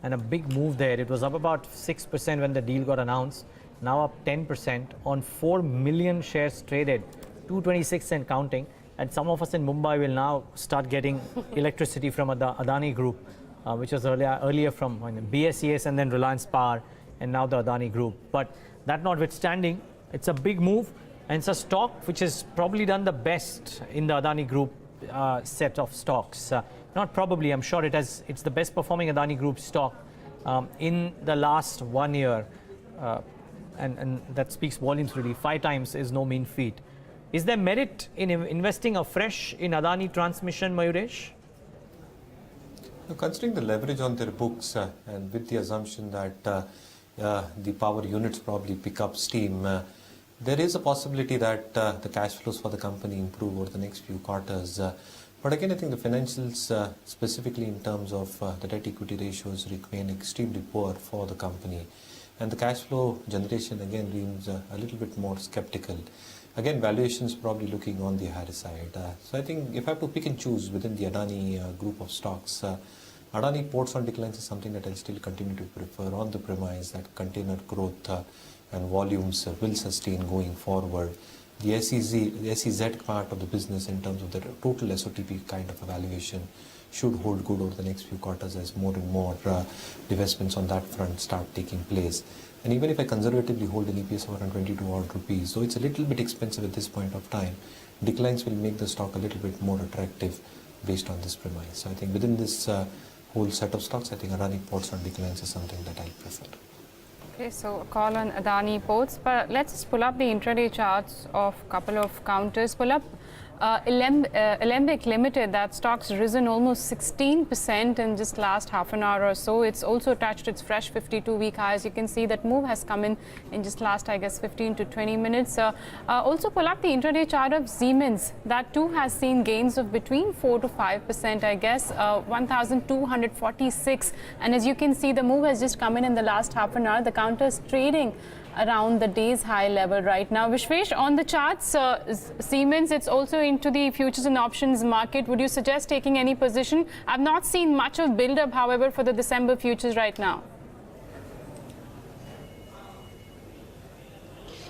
And a big move there. It was up about 6% when the deal got announced. Now up 10% on 4 million shares traded, 226 and counting. And some of us in Mumbai will now start getting electricity from Adani Group, which was earlier from BSES and then Reliance Power, and now the Adani Group. But that notwithstanding, it's a big move, and it's a stock which has probably done the best in the Adani Group set of stocks. Not probably, I'm sure it's the best performing Adani Group stock in the last 1 year. And that speaks volumes really. 5 times is no mean feat. Is there merit in investing afresh in Adani Transmission, Mayuresh? Considering the leverage on their books and with the assumption that the power units probably pick up steam, there is a possibility that the cash flows for the company improve over the next few quarters. But again, I think the financials, specifically in terms of the debt-equity ratios, remain extremely poor for the company. And the cash flow generation again remains a little bit more skeptical. Again, valuations probably looking on the higher side. So I think if I have to pick and choose within the Adani group of stocks, Adani ports on declines is something that I'll still continue to prefer on the premise that container growth and volumes will sustain going forward. The SEZ part of the business in terms of the total SOTP kind of evaluation should hold good over the next few quarters as more and more divestments on that front start taking place. And even if I conservatively hold an EPS of around 22 odd rupees, so it's a little bit expensive at this point of time, declines will make the stock a little bit more attractive based on this premise. So I think within this whole set of stocks, I think Adani ports on declines is something that I prefer. Okay, so a call on Adani ports, but let's just pull up the intraday charts of a couple of counters. Pull up Alembic Limited, that stock's risen almost 16% in just last half an hour or so. It's also touched its fresh 52-week high. As you can see, that move has come in just last, I guess, 15 to 20 minutes. Also pull up the intraday chart of Siemens. That too has seen gains of between 4 to 5%, I guess, 1,246. And as you can see, the move has just come in the last half an hour. The counter is trading around the day's high level right now. Vishvesh, on the charts, Siemens, it's also into the futures and options market. Would you suggest taking any position? I've not seen much of build-up, however, for the December futures right now.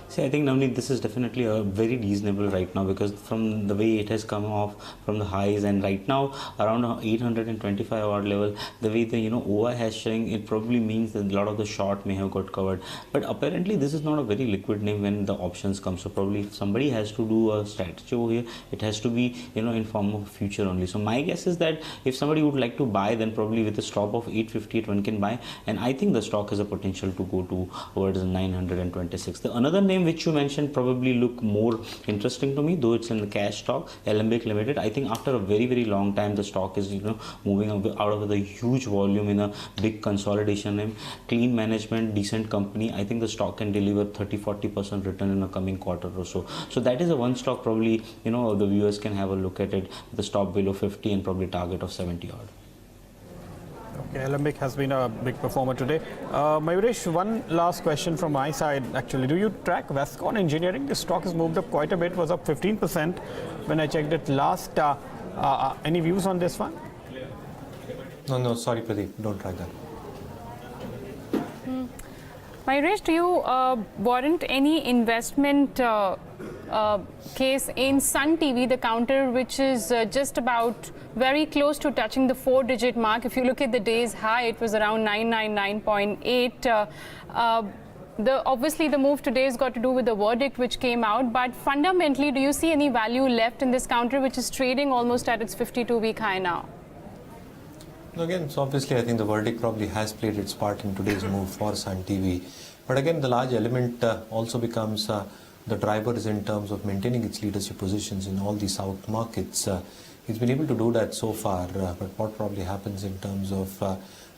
See, I think Navneet, this is definitely a very reasonable right now, because from the way it has come off from the highs, and right now around 825 odd level, the way the OI has shrunk, it probably means that a lot of the short may have got covered. But apparently this is not a very liquid name when the options come. So probably if somebody has to do a strategy over here, it has to be in form of future only. So my guess is that if somebody would like to buy, then probably with a stop of 858 one can buy, and I think the stock has a potential to go towards 926. The another name which you mentioned probably look more interesting to me, though it's in the cash stock, Alembic Limited. I think after a very long time, the stock is moving out of the huge volume in a big consolidation name, clean management, decent company. I think the stock can deliver 30-40% return in a coming quarter or so. So that is a one stock probably the viewers can have a look at it. The stop below 50 and probably target of 70 odd. Okay, Alembic has been a big performer today. Mayuresh, one last question from my side actually. Do you track Westcon Engineering? The stock has moved up quite a bit, was up 15% when I checked it last. Any views on this one? No, sorry Pradeep, don't track that. Mayuresh, do you warrant any investment case in Sun TV, the counter which is just about very close to touching the 4-digit mark? If you look at the day's high, it was around 999.8. Obviously, the move today has got to do with the verdict which came out, but fundamentally, do you see any value left in this counter which is trading almost at its 52-week high now? Again, so obviously I think the verdict probably has played its part in today's move for Sun TV. But again, the large element also becomes the drivers in terms of maintaining its leadership positions in all the South markets. It's been able to do that so far, but what probably happens in terms of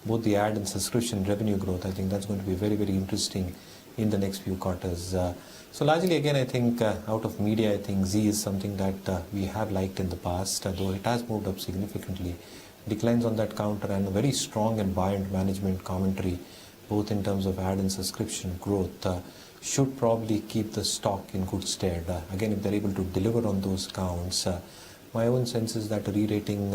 both the ad and subscription revenue growth, I think that's going to be very, very interesting in the next few quarters. So largely again, I think out of media, I think Z is something that we have liked in the past, though it has moved up significantly. Declines on that counter and a very strong and buoyant management commentary, both in terms of ad and subscription growth, should probably keep the stock in good stead. Again, if they're able to deliver on those counts, my own sense is that a re-rating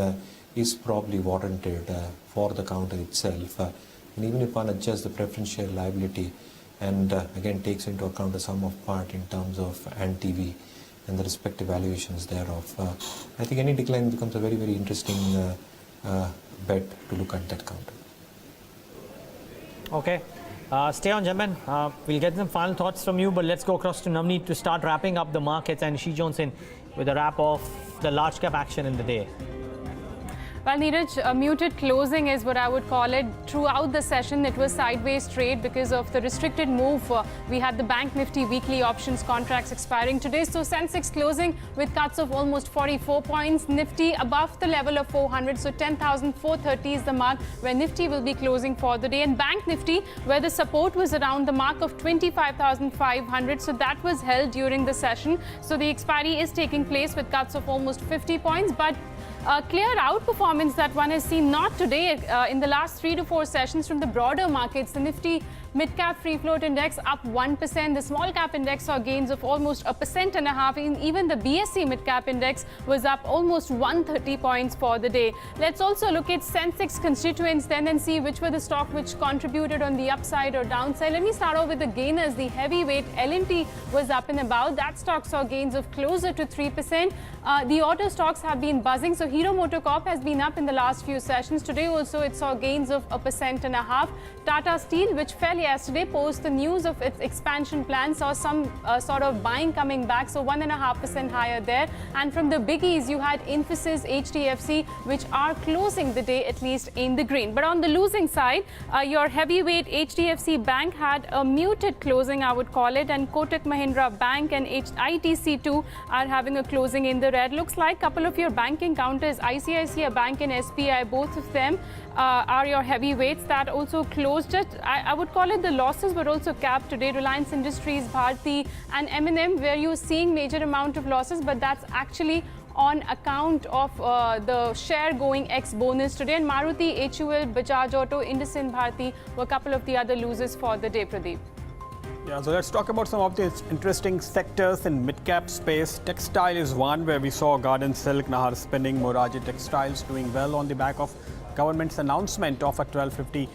is probably warranted for the counter itself. And even if one adjusts the preference share liability and again takes into account the sum of part in terms of ANT-TV and the respective valuations thereof, I think any decline becomes a very, very interesting bet to look at that counter. Okay. Stay on, gentlemen. We'll get some final thoughts from you, but let's go across to Navneet to start wrapping up the markets, and Shi Johnson with a wrap of the large cap action in the day. Well, Neeraj, a muted closing is what I would call it. Throughout the session, it was sideways trade because of the restricted move. We had the Bank Nifty weekly options contracts expiring today. So Sensex closing with cuts of almost 44 points. Nifty above the level of 400. So 10,430 is the mark where Nifty will be closing for the day. And Bank Nifty, where the support was around the mark of 25,500. So that was held during the session. So the expiry is taking place with cuts of almost 50 points. But clear outperformance that one has seen not today in the last 3 to 4 sessions from the broader markets. The Nifty mid-cap free float index up 1%. The small cap index saw gains of almost 1.5%. Even the BSE mid-cap index was up almost 130 points for the day. Let's also look at Sensex constituents then and see which were the stock which contributed on the upside or downside. Let me start off with the gainers. The heavyweight L&T was up and about. That stock saw gains of closer to 3%. The auto stocks have been buzzing. So Hero MotoCorp has been up in the last few sessions. Today also it saw gains of 1.5%. Tata Steel, which fell yesterday post the news of its expansion plan, saw some sort of buying coming back, so 1.5% higher there. And from the biggies, you had Infosys, HDFC, which are closing the day at least in the green. But on the losing side, your heavyweight HDFC Bank had a muted closing, I would call it, and Kotak Mahindra Bank and ITC2 are having a closing in the red. Looks like a couple of your banking counters, ICICI Bank and SBI, both of them are your heavyweights that also closed it. I would call it the losses were also capped today. Reliance Industries, Bharti and M&M, where you're seeing major amount of losses, but that's actually on account of the share going ex-bonus today. And Maruti, HUL, Bajaj Auto, IndusInd, Bharti were a couple of the other losers for the day, Pradeep. Yeah, so let's talk about some of the interesting sectors in mid-cap space. Textile is one where we saw Garden Silk, Nahar Spinning, Moraji Textiles doing well on the back of government's announcement of a 1,250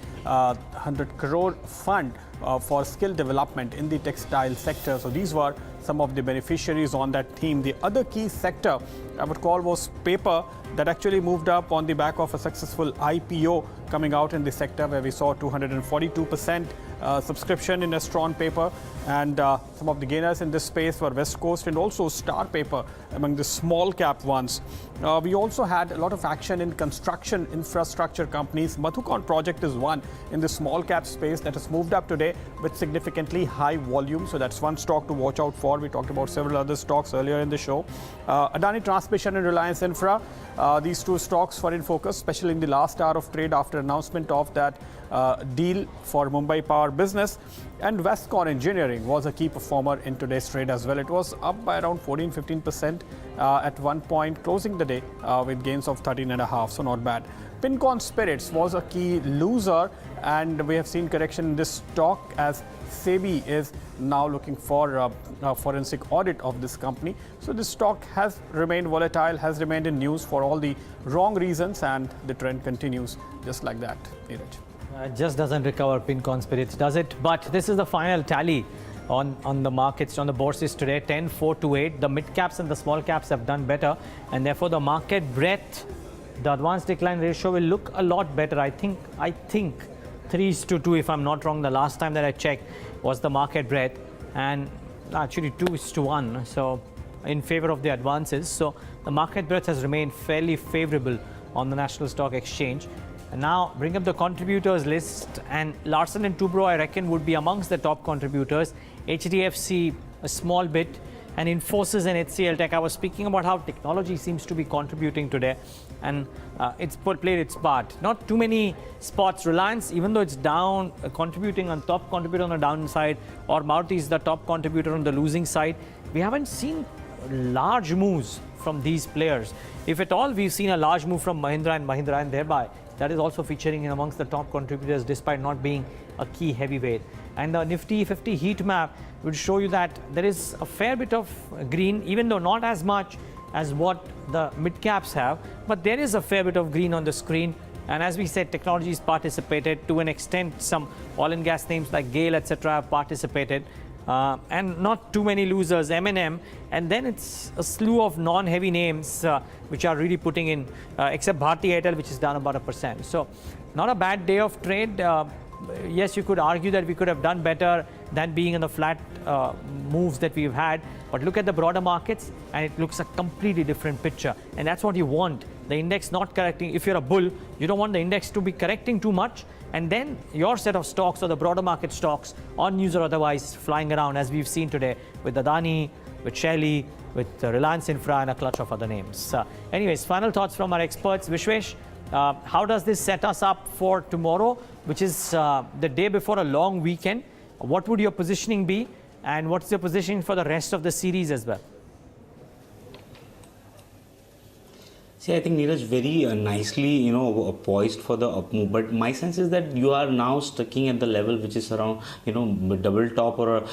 crore fund for skill development in the textile sector. So these were some of the beneficiaries on that theme. The other key sector I would call was paper, that actually moved up on the back of a successful IPO coming out in the sector, where we saw 242% subscription in Astron Paper. And some of the gainers in this space were West Coast and also Star Paper among the small cap ones. We also had a lot of action in construction infrastructure companies. Madhukon project is one in the small cap space that has moved up today with significantly high volume. So that's one stock to watch out for. We talked about several other stocks earlier in the show. Adani Transmission and Reliance Infra, these two stocks were in focus, especially in the last hour of trade after announcement of that deal for Mumbai Power business. And Westcon Engineering was a key performer in today's trade as well. It was up by around 14-15% at one point, closing the day with gains of 13.5%, so not bad. Pincon Spirits was a key loser, and we have seen correction in this stock as SEBI is now looking for a forensic audit of this company. So this stock has remained volatile, has remained in news for all the wrong reasons, and the trend continues just like that. Neeraj. It just doesn't recover, Pincon Spirits, does it? But this is the final tally on the markets, on the bourses today, 10, 4 to 8. The mid caps and the small caps have done better, and therefore the market breadth, the advanced decline ratio will look a lot better. I think 3:2, if I'm not wrong. The last time that I checked was the market breadth, and actually 2:1. So in favor of the advances. So the market breadth has remained fairly favorable on the National Stock Exchange. And now bring up the contributors list, and Larsen & Toubro, I reckon, would be amongst the top contributors. HDFC a small bit, and Infosys and HCL Tech. I was speaking about how technology seems to be contributing today, and it's played its part. Not too many spots. Reliance, even though it's down, contributing on top contributor on the downside, or Maruti is the top contributor on the losing side. We haven't seen large moves from these players. If at all, we've seen a large move from Mahindra & Mahindra, and thereby that is also featuring in amongst the top contributors despite not being a key heavyweight. And the Nifty 50 heat map would show you that there is a fair bit of green, even though not as much as what the mid caps have, but there is a fair bit of green on the screen. And as we said, technologies participated to an extent. Some oil and gas names like GAIL, etc. have participated. And not too many losers, M&M, and then it's a slew of non-heavy names which are really putting in, except Bharti Airtel, which is down about 1%. So not a bad day of trade. Yes, you could argue that we could have done better than being in the flat moves that we've had, but look at the broader markets and it looks a completely different picture, and that's what you want. The index not correcting. If you're a bull, you don't want the index to be correcting too much, and then your set of stocks or the broader market stocks on news or otherwise flying around, as we've seen today with Adani, with Shelley, with Reliance Infra and a clutch of other names. Anyways, final thoughts from our experts. Vishvesh, how does this set us up for tomorrow, which is the day before a long weekend? What would your positioning be, and what's your positioning for the rest of the series as well? See, I think Neeraj very nicely, poised for the up move. But my sense is that you are now sticking at the level which is around, double top or,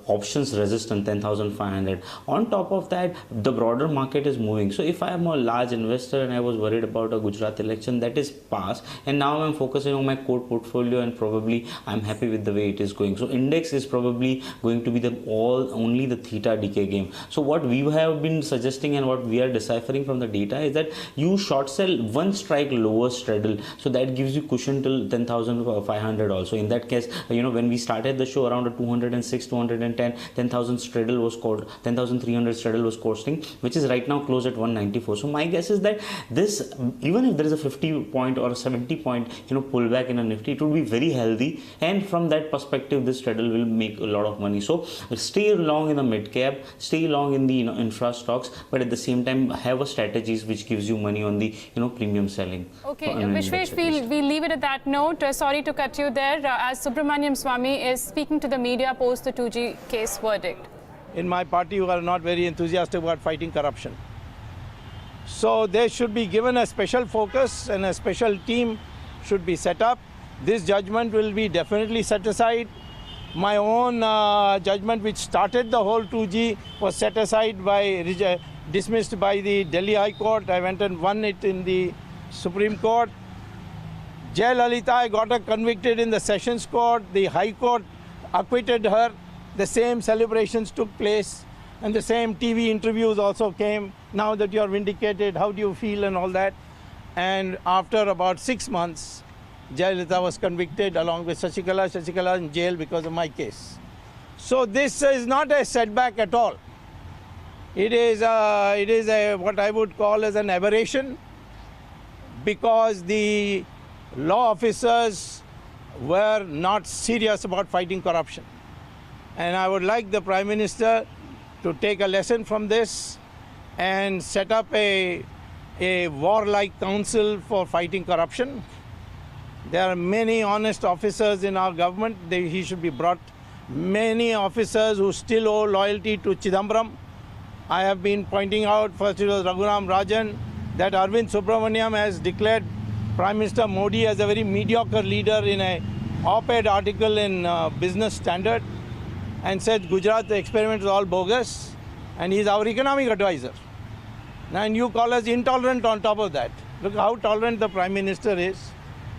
options resistant 10,500. On top of that, the broader market is moving. So if I am a large investor and I was worried about a Gujarat election, that is past. And now I'm focusing on my core portfolio, and probably I'm happy with the way it is going. So index is probably going to be only the theta decay game. So what we have been suggesting and what we are deciphering from the data is that you short sell one strike lower straddle, so that gives you cushion till 10,500 also. In that case, when we started the show around a 206, 210, 10,000 straddle was called, 10,300 straddle was costing, which is right now closed at 194. So my guess is that this, even if there is a 50 point or a 70 point pullback in a Nifty, it will be very healthy, and from that perspective this straddle will make a lot of money. So stay long in the mid cap, stay long in the infra stocks, but at the same time have a strategy which gives you money on the premium selling. Okay, Vishvesh, we'll leave it at that note. Sorry to cut you there, as Subramaniam Swamy is speaking to the media post the 2G case verdict. In my party, we are not very enthusiastic about fighting corruption. So they should be given a special focus, and a special team should be set up. This judgment will be definitely set aside. My own judgment, which started the whole 2G, was set aside by dismissed by the Delhi High Court. I went and won it in the Supreme Court. Jayalalitha, I got her convicted in the Sessions Court. The High Court acquitted her. The same celebrations took place, and the same TV interviews also came. Now that you are vindicated, how do you feel and all that? And after about 6 months, Jayalalitha was convicted along with Shashikala. Shashikala in jail because of my case. So this is not a setback at all. It is what I would call as an aberration, because the law officers were not serious about fighting corruption. And I would like the Prime Minister to take a lesson from this and set up a warlike council for fighting corruption. There are many honest officers in our government. He should be brought. Many officers who still owe loyalty to Chidambaram. I have been pointing out, first it was Raghuram Rajan, that Arvind Subramaniam has declared Prime Minister Modi as a very mediocre leader in a op-ed article in Business Standard and said Gujarat experiment is all bogus, and he's our economic advisor. And you call us intolerant on top of that. Look how tolerant the Prime Minister is.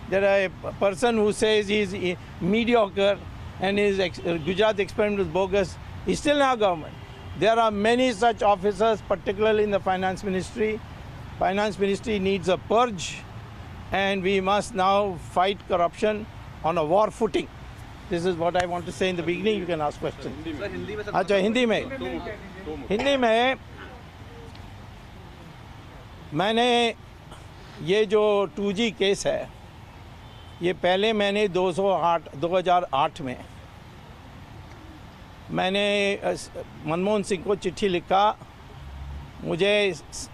There are a person who says he's mediocre and his Gujarat experiment is bogus. He's still in our government. There are many such officers, particularly in the Finance Ministry. Finance Ministry needs a purge, and we must now fight corruption on a war footing. This is what I want to say in the beginning. You can ask questions. अच्छा हिंदी में मैंने ये जो 2G case है, ये पहले मैंने 2008 में मैंने मनमोहन सिंह को चिट्ठी लिखा मुझे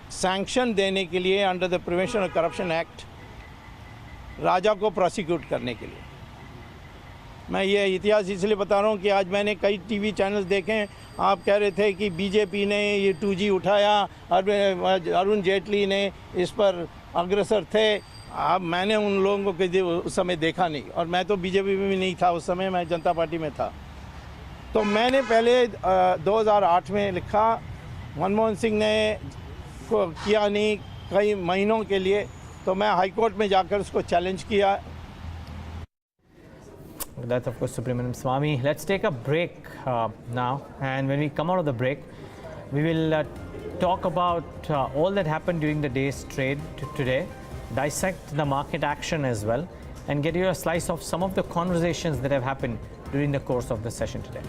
सैंक्शन देने के लिए under the prevention of corruption act Raja को प्रोसिक्यूट करने के लिए। मैं ये इतिहास इसलिए बता रहा हूँ कि आज मैंने कई टीवी चैनल्स देखे, आप कह रहे थे कि बीजेपी ने ये 2G उठाया, अरुण जेटली ने इस पर अग्रसर थे। अब मैंने उन लोगों को उस समय देखा नहीं, और मैं तो बीजेपी में भी नहीं था उस समय, मैं जनता पार्टी में था। तो मैंने पहले 2008 में लिखा, मनमोहन सिंह ने किया नहीं कई महीनों के लिए, तो मैं हाई कोर्ट में जाकर उसको चैलेंज किया। That's of course Subramanian Swamy. Let's take a break now, and when we come out of the break, we will talk about all that happened during the day's trade today, dissect the market action as well, and get you a slice of some of the conversations that have happened during the course of the session today.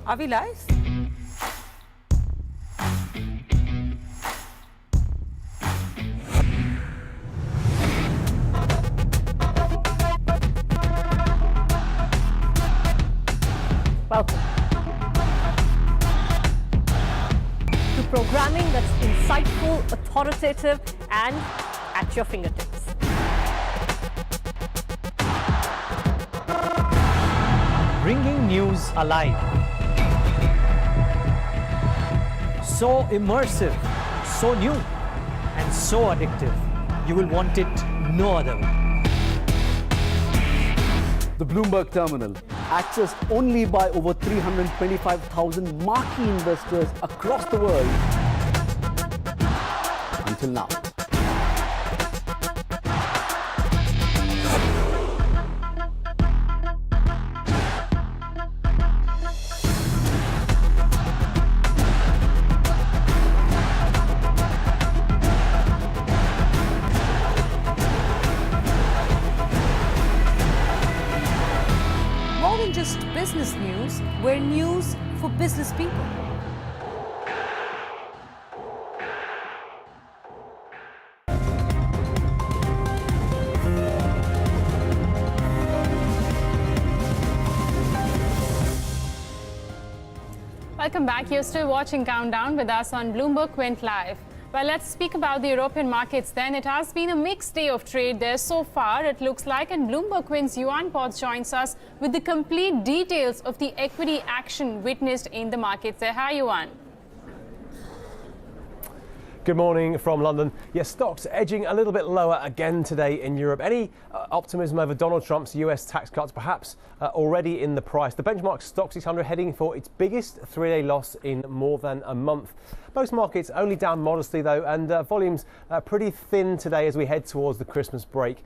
Are we live? Welcome to programming that's insightful, authoritative, and at your fingertips. Bringing news alive. So immersive, so new, and so addictive. You will want it no other way. The Bloomberg Terminal, accessed only by over 325,000 marquee investors across the world until now. Business news, we're news for business people. Welcome back. You're still watching Countdown with us on Bloomberg Quint Live. Well, let's speak about the European markets then. It has been a mixed day of trade there so far, it looks like, and Bloomberg Quint's Yuan Potts joins us with the complete details of the equity action witnessed in the markets there. Hi, Yuan. Good morning from London. Yes, stocks edging a little bit lower again today in Europe. Any optimism over Donald Trump's US tax cuts perhaps already in the price. The benchmark stock 600 heading for its biggest three-day loss in more than a month. Most markets only down modestly though, and volumes pretty thin today as we head towards the Christmas break.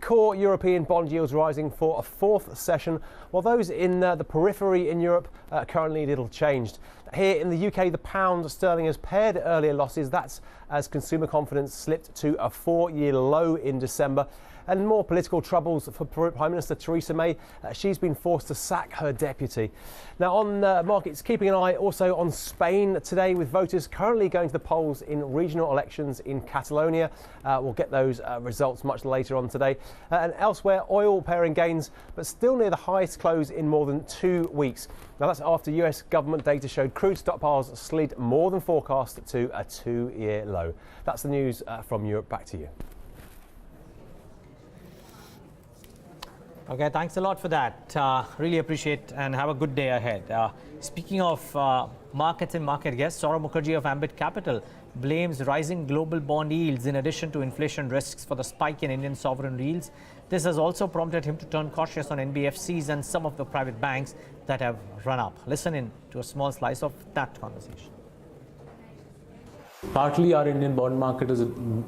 Core European bond yields rising for a fourth session, while those in the periphery in Europe currently little changed. Here in the UK, the pound sterling has pared earlier losses. That's as consumer confidence slipped to a 4-year low in December. And more political troubles for Prime Minister Theresa May. She's been forced to sack her deputy. Now, on markets, keeping an eye also on Spain today, with voters currently going to the polls in regional elections in Catalonia. We'll get those results much later on today. And elsewhere, oil pairing gains, but still near the highest close in more than 2 weeks. Now, that's after US government data showed crude stockpiles slid more than forecast to a 2-year low. That's the news from Europe. Back to you. Okay, thanks a lot for that. Really appreciate and have a good day ahead. Speaking of markets and market guests, Saurabh Mukherjee of Ambit Capital blames rising global bond yields in addition to inflation risks for the spike in Indian sovereign yields. This has also prompted him to turn cautious on NBFCs and some of the private banks that have run up. Listen in to a small slice of that conversation. Partly our Indian bond market is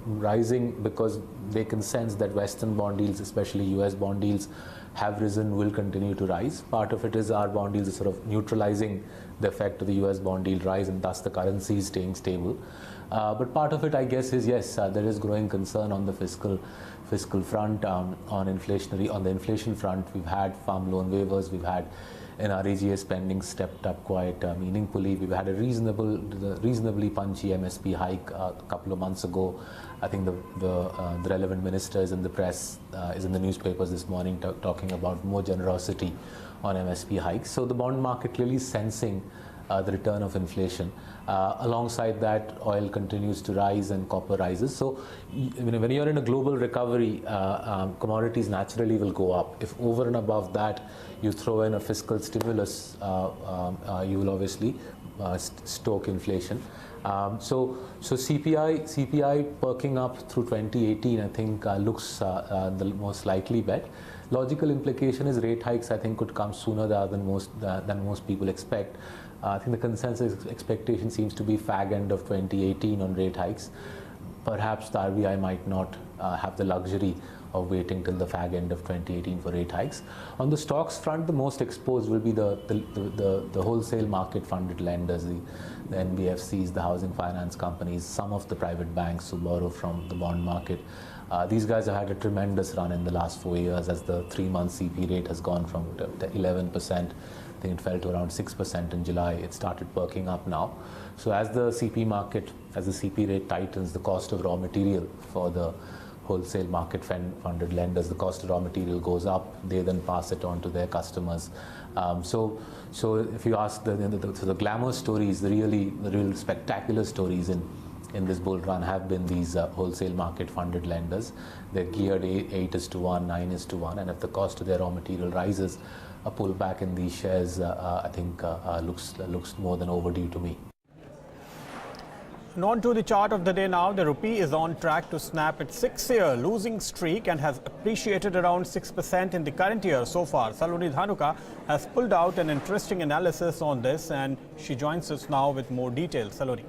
rising because they can sense that Western bond yields, especially US bond yields, have risen, will continue to rise. Part of it is our bond yields are sort of neutralizing the effect of the US bond yield rise, and thus the currency is staying stable. But part of it, I guess, is yes, there is growing concern on the fiscal front, on the inflation front. We've had farm loan waivers, we've had NREGA spending stepped up quite meaningfully. We've had a reasonably punchy MSP hike a couple of months ago. I think the relevant ministers in the press, is in the newspapers this morning talking about more generosity on MSP hikes. So the bond market clearly sensing the return of inflation. Alongside that, oil continues to rise and copper rises. So when you're in a global recovery, commodities naturally will go up. If over and above that you throw in a fiscal stimulus, you will obviously stoke inflation. So CPI perking up through 2018, I think looks the most likely bet. Logical implication is rate hikes, I think, could come sooner than most people expect. I think the consensus expectation seems to be fag end of 2018 on rate hikes. Perhaps the RBI might not have the luxury of waiting till the fag end of 2018 for rate hikes. On the stocks front, the most exposed will be the wholesale market funded lenders, the NBFCs, the housing finance companies, some of the private banks who borrow from the bond market. These guys have had a tremendous run in the last 4 years as the 3-month CP rate has gone from 11%. I think it fell to around 6% in July. It started perking up now. So as the CP rate tightens, the cost of raw material for the wholesale market funded lenders, the cost of raw material goes up. They then pass it on to their customers. So if you ask the glamour stories, the real spectacular stories in this bull run have been these wholesale market funded lenders. They're geared 8:1, 9:1, and if the cost of their raw material rises, a pullback in these shares, I think, looks more than overdue to me. And on to the chart of the day now. The rupee is on track to snap its 6-year losing streak and has appreciated around 6% in the current year so far. Saloni Dhanuka has pulled out an interesting analysis on this, and she joins us now with more details. Saloni.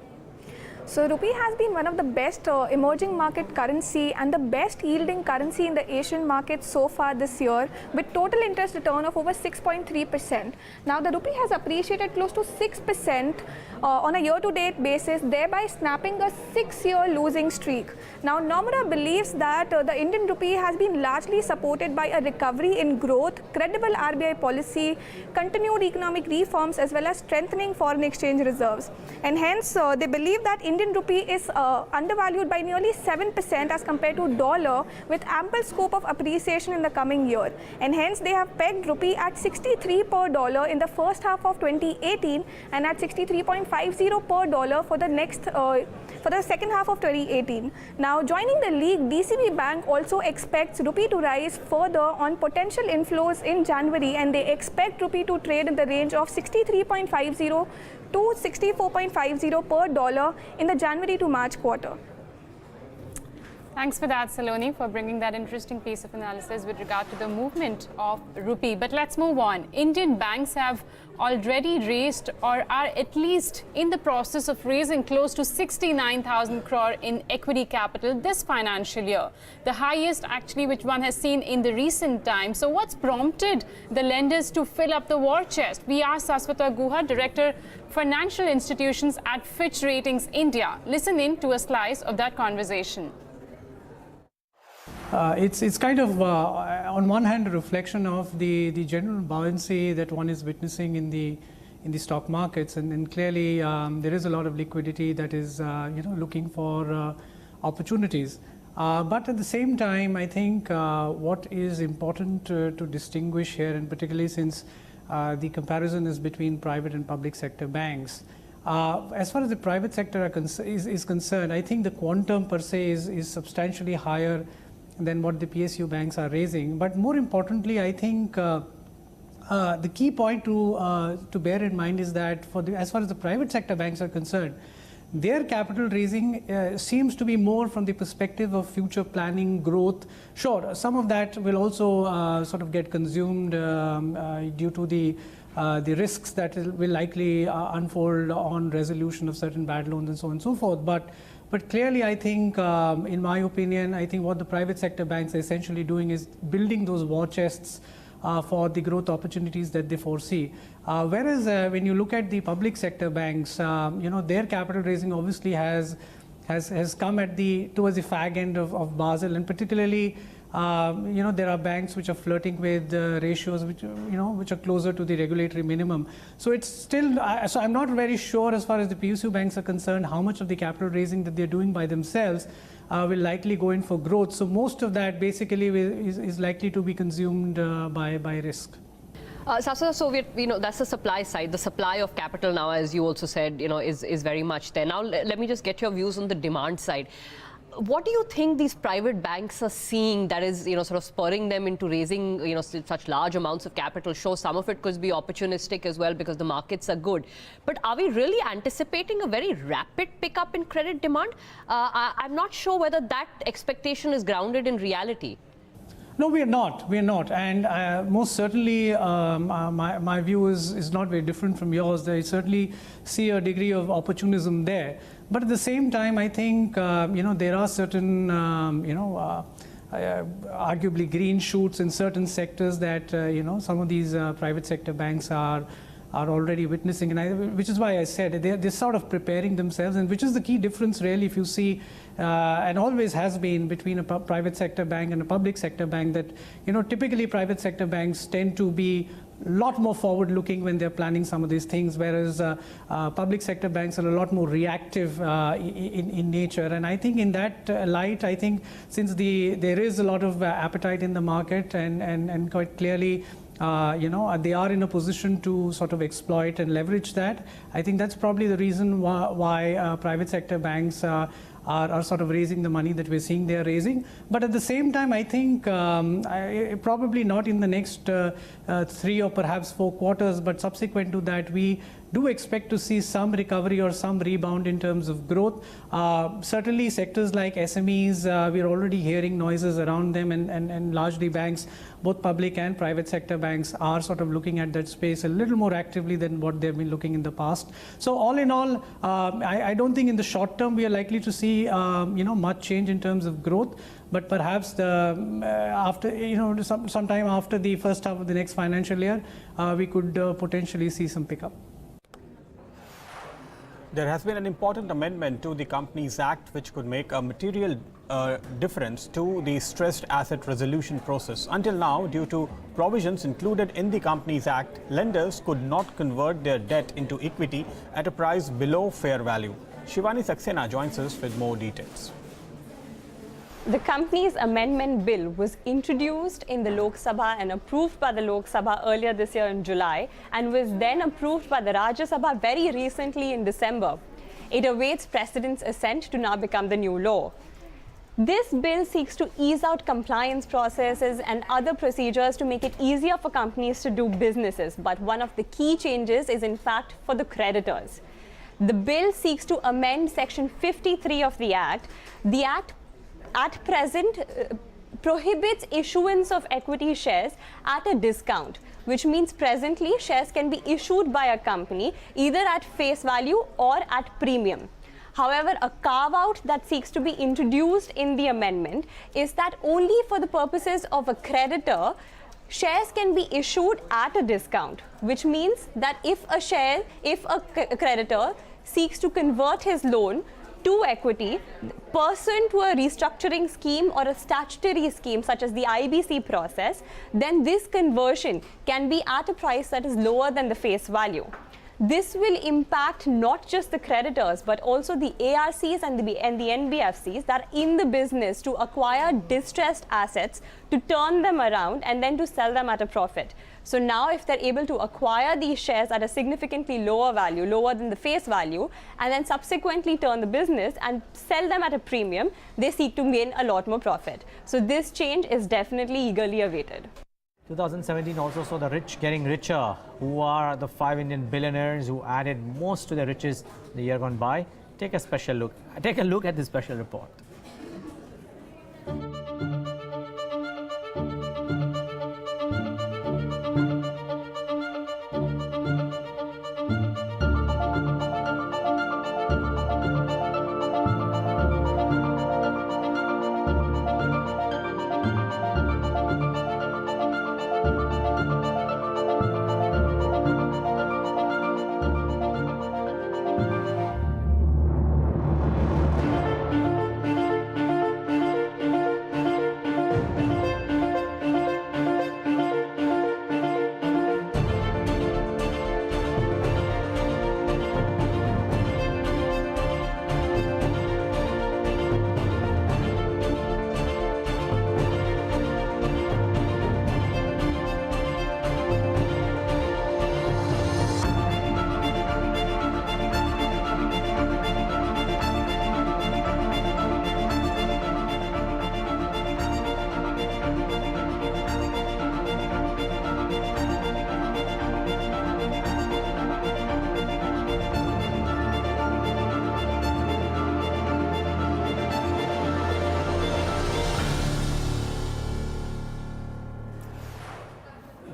So rupee has been one of the best emerging market currency and the best yielding currency in the Asian market so far this year, with total interest return of over 6.3%. Now the rupee has appreciated close to 6% on a year-to-date basis, thereby snapping a 6-year losing streak. Now Nomura believes that the Indian rupee has been largely supported by a recovery in growth, credible RBI policy, continued economic reforms, as well as strengthening foreign exchange reserves. And hence they believe that Indian rupee is undervalued by nearly 7% as compared to dollar, with ample scope of appreciation in the coming year. And hence they have pegged rupee at 63 per dollar in the first half of 2018 and at 63.50 per dollar for the second half of 2018. Now joining the league, DCB Bank also expects rupee to rise further on potential inflows in January, and they expect rupee to trade in the range of 63.50 to 64.50 per dollar in the January to March quarter. Thanks for that, Saloni, for bringing that interesting piece of analysis with regard to the movement of rupee. But let's move on. Indian banks have already raised or are at least in the process of raising close to 69,000 crore in equity capital this financial year. The highest actually which one has seen in the recent times. So what's prompted the lenders to fill up the war chest? We asked Saswata Guha, Director Financial Institutions at Fitch Ratings India. Listen in to a slice of that conversation. It's kind of, on one hand, a reflection of the general buoyancy that one is witnessing in the stock markets, and clearly there is a lot of liquidity that is looking for opportunities. But at the same time, I think what is important to distinguish here, and particularly since the comparison is between private and public sector banks. As far as the private sector is concerned, I think the quantum per se is substantially higher than what the PSU banks are raising. But more importantly, I think the key point to bear in mind is that as far as the private sector banks are concerned, their capital raising seems to be more from the perspective of future planning, growth. Sure, some of that will also sort of get consumed due to the risks that will likely unfold on resolution of certain bad loans and so on and so forth. But clearly, I think, in my opinion, I think what the private sector banks are essentially doing is building those war chests for the growth opportunities that they foresee. Whereas when you look at the public sector banks, their capital raising obviously has come towards the fag end of Basel, and particularly there are banks which are flirting with ratios which are closer to the regulatory minimum. So it's still, so I'm not very sure as far as the PSU banks are concerned how much of the capital raising that they're doing by themselves will likely go in for growth. So most of that basically is likely to be consumed by risk. Saswata, so that's the supply side. The supply of capital now, as you also said, is very much there. Now let me just get your views on the demand side. What do you think these private banks are seeing that is, sort of spurring them into raising, such large amounts of capital? Sure, some of it could be opportunistic as well because the markets are good. But are we really anticipating a very rapid pickup in credit demand? I'm not sure whether that expectation is grounded in reality. No, we are not. We are not. And most certainly, my view is not very different from yours. I certainly see a degree of opportunism there. But at the same time, I think, there are certain, arguably green shoots in certain sectors that, some of these private sector banks are already witnessing, and which is why I said they're sort of preparing themselves, and which is the key difference really if you see, and always has been, between a private sector bank and a public sector bank, that typically private sector banks tend to be a lot more forward-looking when they're planning some of these things, whereas public sector banks are a lot more reactive in nature. And I think in that light, I think since there is a lot of appetite in the market, and quite clearly they are in a position to sort of exploit and leverage that, I think that's probably the reason why private sector banks are sort of raising the money that we're seeing they're raising. But at the same time, I think probably not in the next 3 or perhaps 4 quarters, but subsequent to that, we do expect to see some recovery or some rebound in terms of growth. Certainly sectors like SMEs, we're already hearing noises around them, and largely banks, both public and private sector banks, are sort of looking at that space a little more actively than what they've been looking in the past. So all in all, I don't think in the short term we are likely to see much change in terms of growth, but perhaps sometime after the first half of the next financial year, we could potentially see some pickup. There has been an important amendment to the Companies Act which could make a material difference to the stressed asset resolution process. Until now, due to provisions included in the Companies Act, lenders could not convert their debt into equity at a price below fair value. Shivani Saxena joins us with more details. The Companies Amendment Bill was introduced in the Lok Sabha and approved by the Lok Sabha earlier this year in July, and was then approved by the Rajya Sabha very recently in December. It awaits President's assent to now become the new law. This bill seeks to ease out compliance processes and other procedures to make it easier for companies to do businesses, but one of the key changes is in fact for the creditors. The bill seeks to amend Section 53 of the Act. The Act at present prohibits issuance of equity shares at a discount, which means presently shares can be issued by a company either at face value or at premium. However, a carve-out that seeks to be introduced in the amendment is that only for the purposes of a creditor, shares can be issued at a discount, which means that if a creditor seeks to convert his loan to equity, pursuant to a restructuring scheme or a statutory scheme such as the IBC process, then this conversion can be at a price that is lower than the face value. This will impact not just the creditors but also the ARCs and the NBFCs that are in the business to acquire distressed assets, to turn them around and then to sell them at a profit. So now if they're able to acquire these shares at a significantly lower value, lower than the face value, and then subsequently turn the business and sell them at a premium, they seek to gain a lot more profit. So this change is definitely eagerly awaited. 2017 also saw the rich getting richer. Who are the 5 Indian billionaires who added most to their riches the year gone by? Take a look at this special report.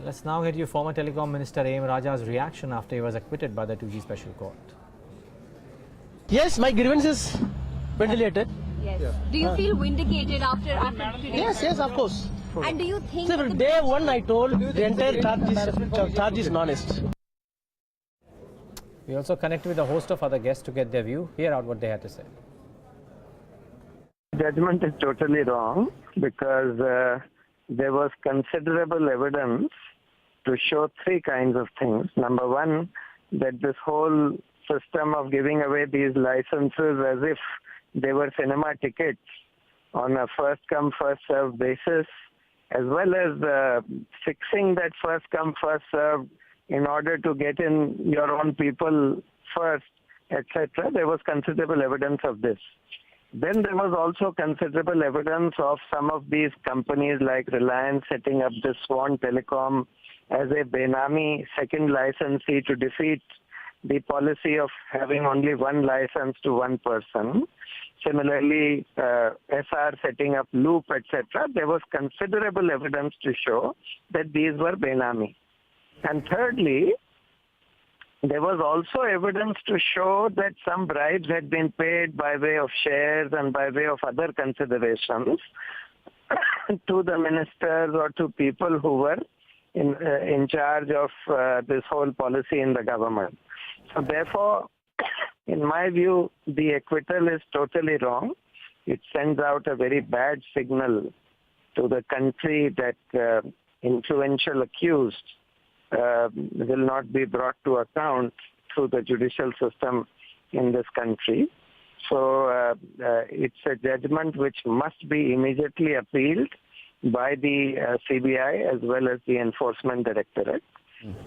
Let's now get you former Telecom Minister A.M. Raja's reaction after he was acquitted by the 2G Special Court. Yes, my grievance is ventilated. Yes. Do you feel vindicated after today? Yes, of course. And do you think... Sir, day one I told the entire charge is honest. We also connected with a host of other guests to get their view. Hear out what they had to say. Judgment is totally wrong because there was considerable evidence to show three kinds of things. Number one, that this whole system of giving away these licenses as if they were cinema tickets on a first-come, first-served basis, as well as fixing that first-come, first-served in order to get in your own people first, etc. There was considerable evidence of this. Then there was also considerable evidence of some of these companies like Reliance setting up this Swan Telecom as a Benami second licensee to defeat the policy of having only one license to one person. Similarly, SR setting up Loop, etc. There was considerable evidence to show that these were Benami. And thirdly, there was also evidence to show that some bribes had been paid by way of shares and by way of other considerations to the ministers or to people who were in charge of this whole policy in the government. So therefore, in my view, the acquittal is totally wrong. It sends out a very bad signal to the country that influential accused will not be brought to account through the judicial system in this country. So it's a judgment which must be immediately appealed by the CBI as well as the Enforcement Directorate.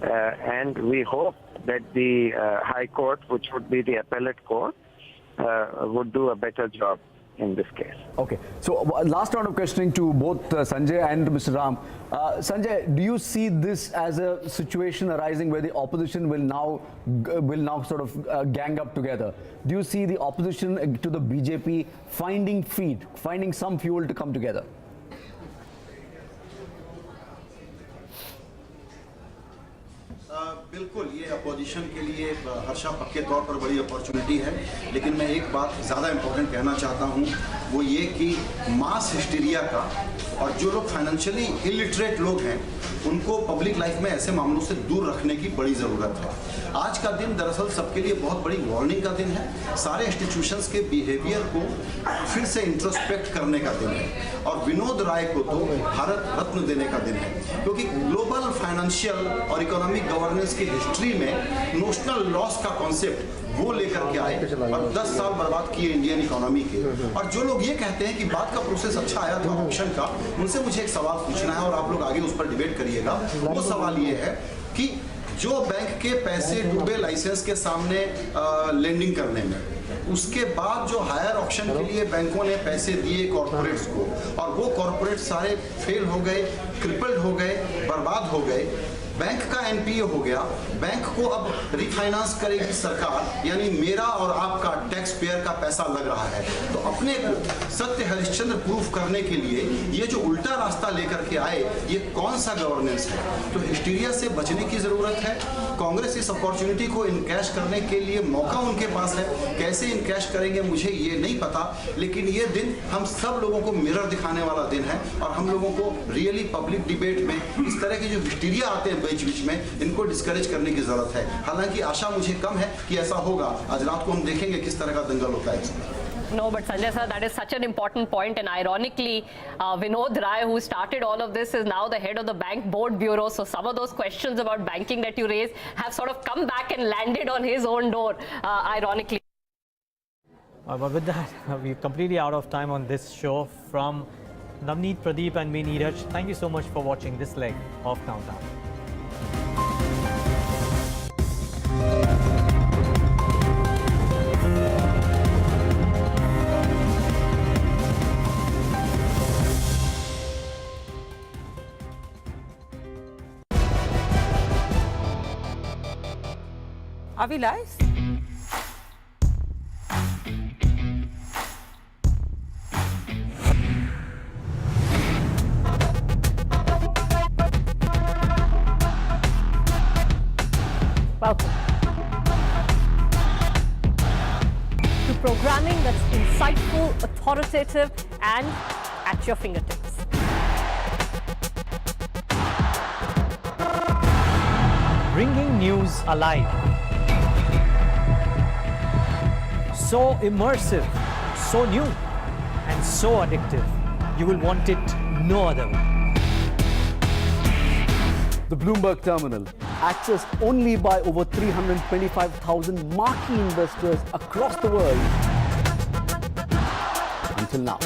And we hope that the High Court, which would be the appellate court, would do a better job in this case. Okay, so last round of questioning to both Sanjay and Mr. Ram. Sanjay, do you see this as a situation arising where the opposition will now sort of gang up together? Do you see the opposition to the BJP finding some fuel to come together? बिल्कुल ये opposition के लिए हर्षा पक्के तौर पर बड़ी opportunity है, लेकिन मैं एक बात ज़्यादा इम्पोर्टेंट कहना चाहता हूँ, वो ये कि मास हिस्टीरिया का और जो लोग फाइनेंशियली इलिटरेट लोग हैं उनको पब्लिक लाइफ में ऐसे मामलों से दूर रखने की बड़ी ज़रूरत है। आज का दिन दरअसल सबके लिए बहुत बड़ी वार्निंग का दिन है, सारे इंस्टीट्यूशंस के बिहेवियर को फिर से इंट्रोस्पेक्ट करने का दिन है और विनोद राय को तो भारत रत्न देने का दिन है, क्योंकि ग्लोबल फाइनेंशियल और इकोनॉमिक गवर्नेंस की हिस्ट्री में नोशनल लॉस का कॉन्सेप्ट वो लेकर के आए और 10 साल बर्बाद किए इंडियन इकोनॉमी के। और जो लोग ये कहते हैं कि बाद का प्रोसेस अच्छा आया था ऑप्शन का, उनसे मुझे एक सवाल पूछना है और आप लोग आगे उस पर डिबेट करिएगा। वो सवाल ये है कि जो बैंक के पैसे डूबे लाइसेंस के सामने लेंडिंग करने में, उसके बाद जो हायर ऑप्शन के लिए बैंकों ने पैसे दिए कॉर्पोरेट्स को और वो कॉर्पोरेट सारे फेल हो गए, क्रिपल्ड हो गए, बर्बाद हो गए, बैंक का एनपीए हो गया, बैंक को अब रिफाइनेंस करेगी सरकार, यानी मेरा और आपका टैक्स पेयर का पैसा लग रहा है। तो अपने को सत्य हरिश्चंद्र प्रूफ करने के लिए ये जो उल्टा रास्ता लेकर के आए, ये कौन सा गवर्नेंस है? तो हिस्टीरिया से बचने की जरूरत है। कांग्रेस इस अपॉर्चुनिटी को इनकैश करने के लिए मौका उनके पास है, कैसे इनकैश करेंगे मुझे ये नहीं पता, लेकिन ये दिन हम सब लोगों को मिरर दिखाने वाला दिन है और हम लोगों को रियली पब्लिक डिबेट में इस तरह के जो हिस्टीरिया आते हैं बीच में, इनको डिस्करेज करने की जरूरत है। हालांकि आशा मुझे कम है कि ऐसा होगा। आज रात को हम देखेंगे किस तरह का दंगल होता है। No, but Sanjay sir, that is such an important point, and ironically, Vinod Rai, who started all of this, is now the head of the Bank Board Bureau. So some of those questions about banking that you raised have sort of come back and landed on his own door, ironically. But with that, we're completely out of time on this show. From Navneet, Pradeep and me, Neeraj, thank you so much for watching this leg of Countdown. Are we live? Welcome to programming that's insightful, authoritative, and at your fingertips. Bringing news alive. So immersive, so new, and so addictive. You will want it no other way. The Bloomberg Terminal, accessed only by over 325,000 marquee investors across the world until now.